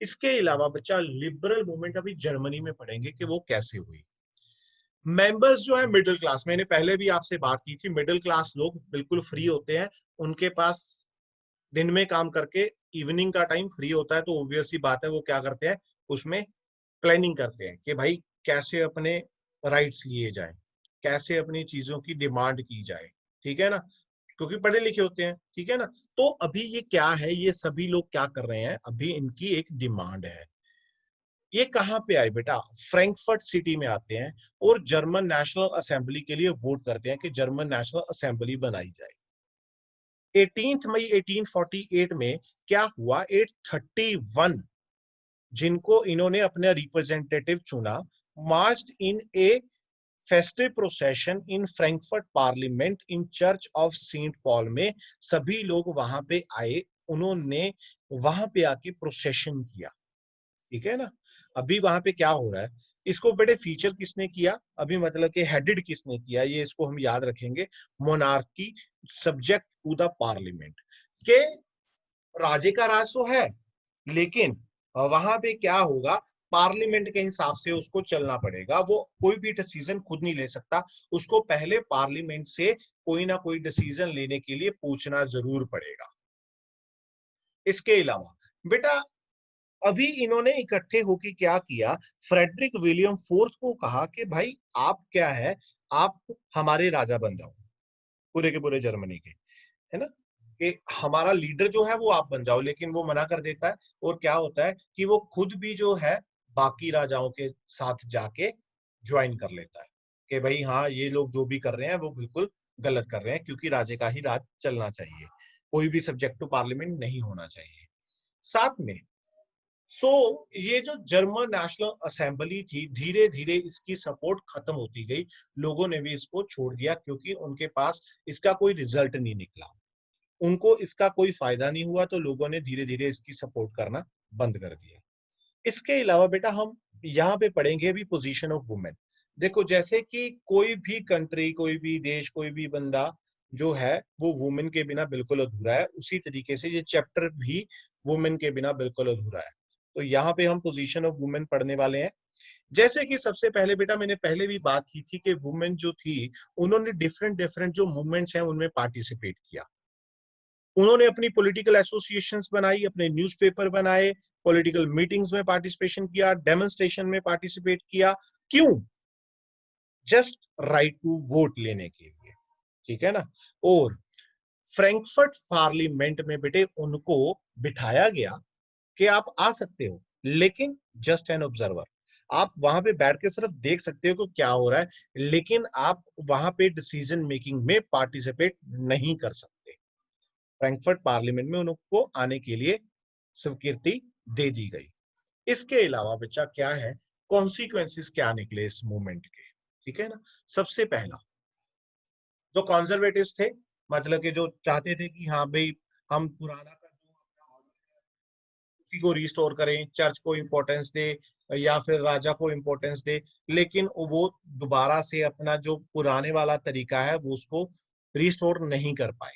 इसके अलावा बच्चा लिबरल मूवमेंट अभी जर्मनी में पढ़ेंगे कि वो कैसे हुई। मेंबर्स जो है मिडिल क्लास, मैंने पहले भी आपसे बात की थी, मिडिल क्लास लोग बिल्कुल फ्री होते हैं। उनके पास दिन में काम करके इवनिंग का टाइम फ्री होता है, तो ऑब्वियस सी बात है वो क्या करते हैं? उसमें प्लानिंग करते हैं कि भाई कैसे अपने राइट्स लिए जाए, कैसे अपनी चीजों की डिमांड की जाए, ठीक है ना, क्योंकि पढ़े लिखे होते हैं, ठीक है ना। तो अभी ये क्या है? ये सभी लोग क्या कर रहे हैं? अभी इनकी एक डिमांड है। ये कहाँ पे आए बेटा? फ्रैंकफर्ट सिटी में आते हैं, और जर्मन नेशनल असेंबली के लिए वोट करते हैं कि जर्मन नेशनल असेंबली बनाई जाए। 18 मई 1848 में क्या हुआ? 831 जिनको इन्होंने अपना रिप्रेजेंटेटिव चुना, march in a festive procession in Frankfurt parliament in church of saint Paul में। सभी लोग वहां पे आए, उन्होंने वहां पे आके प्रोसेशन किया, ठीक है ना। अभी वहां पे क्या हो रहा है, इसको बड़े फीचर किसने किया, अभी मतलब कि हेडेड किसने किया, ये इसको हम याद रखेंगे। Monarchy subject to the parliament, के राजे का राज तो है, लेकिन वहां पे क्या होगा, पार्लियामेंट के हिसाब से उसको चलना पड़ेगा। वो कोई भी डिसीजन खुद नहीं ले सकता, उसको पहले पार्लियामेंट से कोई ना कोई डिसीजन लेने के लिए पूछना जरूर पड़ेगा। इसके अलावा बेटा अभी इन्होंने इकट्ठे होकर क्या किया, फ्रेडरिक विलियम फोर्थ को कहा कि भाई आप क्या है, आप हमारे राजा बन जाओ पूरे के पूरे जर्मनी के, है ना, कि हमारा लीडर जो है वो आप बन जाओ। लेकिन वो मना कर देता है, और क्या होता है कि वो खुद भी जो है बाकी राजाओं के साथ जाके ज्वाइन कर लेता है कि भाई हाँ ये लोग जो भी कर रहे हैं वो बिल्कुल गलत कर रहे हैं, क्योंकि राजे का ही राज चलना चाहिए, कोई भी सब्जेक्ट टू पार्लियामेंट नहीं होना चाहिए। साथ में ये जो जर्मन नेशनल असेंबली थी, धीरे धीरे इसकी सपोर्ट खत्म होती गई, लोगों ने भी इसको छोड़ दिया, क्योंकि उनके पास इसका कोई रिजल्ट नहीं निकला, उनको इसका कोई फायदा नहीं हुआ, तो लोगों ने धीरे धीरे इसकी सपोर्ट करना बंद कर दिया। इसके अलावा बेटा हम यहाँ पे पढ़ेंगे अभी पोजीशन ऑफ वुमेन। देखो जैसे कि कोई भी कंट्री, कोई भी देश, कोई भी बंदा जो है वो वुमेन के बिना बिल्कुल अधूरा है, उसी तरीके से ये चैप्टर भी वुमेन के बिना बिल्कुल अधूरा है। तो यहाँ पे हम पोजीशन ऑफ वुमेन पढ़ने वाले हैं। जैसे कि सबसे पहले बेटा मैंने पहले भी बात की थी कि वुमेन जो थी, उन्होंने डिफरेंट डिफरेंट जो मूवमेंट्स हैं उनमें पार्टिसिपेट किया। उन्होंने अपनी पॉलिटिकल एसोसिएशंस बनाई, अपने न्यूज़पेपर बनाए, पॉलिटिकल मीटिंग्स में पार्टिसिपेशन किया, डेमोन्स्ट्रेशन में पार्टिसिपेट किया। क्यों? जस्ट राइट टू वोट लेने के लिए, ठीक है ना। और फ्रैंकफर्ट पार्लियामेंट में बेटे उनको बिठाया गया कि आप आ सकते हो, लेकिन जस्ट एन ऑब्जर्वर, आप वहां पे बैठ के सिर्फ देख सकते हो कि क्या हो रहा है, लेकिन आप वहां पे डिसीजन मेकिंग में पार्टिसिपेट नहीं कर सकते। फ्रैंकफर्ट पार्लियामेंट में उनको आने के लिए स्वीकृति दे दी गई। इसके अलावा बच्चा क्या है, कॉन्सिक्वेंसेस क्या निकले इस मूवमेंट के, ठीक है ना। सबसे पहला, जो कॉन्जर्वेटिव्स थे, मतलब कि जो चाहते थे कि हाँ भाई हम पुराना का जो अपना ऑर्डर है उसी को रिस्टोर करें, चर्च को इम्पोर्टेंस दे या फिर राजा को इम्पोर्टेंस दे, लेकिन वो दोबारा से अपना जो पुराने वाला तरीका है वो उसको रिस्टोर नहीं कर पाए,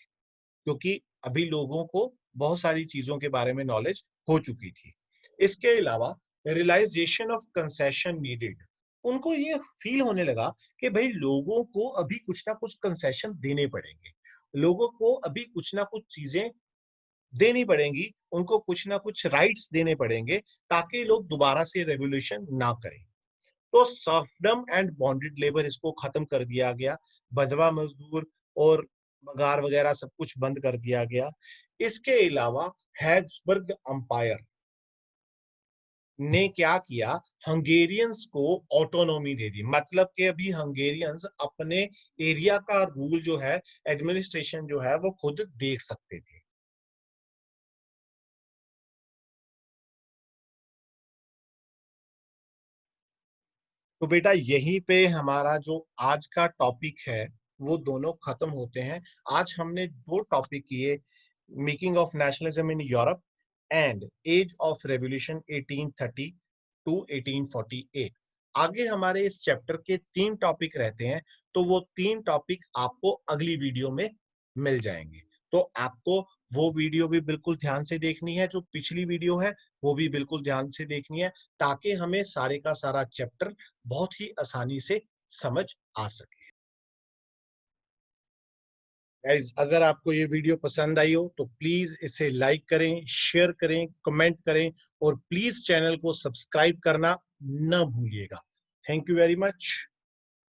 क्योंकि अभी लोगों को बहुत सारी चीजों के बारे में नॉलेज हो चुकी थी। इसके अलावा रियलाइजेशन ऑफ कंसेशन नीडेड, उनको ये फील होने लगा कि भाई लोगों को अभी कुछ ना कुछ कंसेशन देने पड़ेंगे, लोगों को अभी कुछ ना कुछ चीजें देनी पड़ेंगी, उनको कुछ ना कुछ राइट्स देने पड़ेंगे, ताकि लोग दोबारा से रेवोल्यूशन ना करें। तो सर्फडम एंड बॉन्डेड लेबर इसको खत्म कर दिया गया, बंधवा मजदूर और पगार वगैरह सब कुछ बंद कर दिया गया। इसके अलावा हैब्सबर्ग अंपायर ने क्या किया, हंगेरियंस को ऑटोनॉमी दे दी, मतलब कि अभी हंगेरियंस अपने एरिया का रूल जो है, एडमिनिस्ट्रेशन जो है वो खुद देख सकते थे। तो बेटा यहीं पे हमारा जो आज का टॉपिक है वो दोनों खत्म होते हैं। आज हमने दो टॉपिक किए, making of nationalism in Europe and age of revolution 1830 to 1848। आगे हमारे इस चैप्टर के तीन टॉपिक रहते हैं, तो वो तीन टॉपिक आपको अगली वीडियो में मिल जाएंगे। तो आपको वो वीडियो भी बिल्कुल ध्यान से देखनी है, जो पिछली वीडियो है वो भी बिल्कुल ध्यान से देखनी है, ताकि हमें सारे का सारा चैप्टर बहुत ही आसानी से समझ आ सके। गाइज अगर आपको ये वीडियो पसंद आई हो तो प्लीज इसे लाइक करें, शेयर करें, कमेंट करें, और प्लीज चैनल को सब्सक्राइब करना न भूलिएगा। Thank you very much.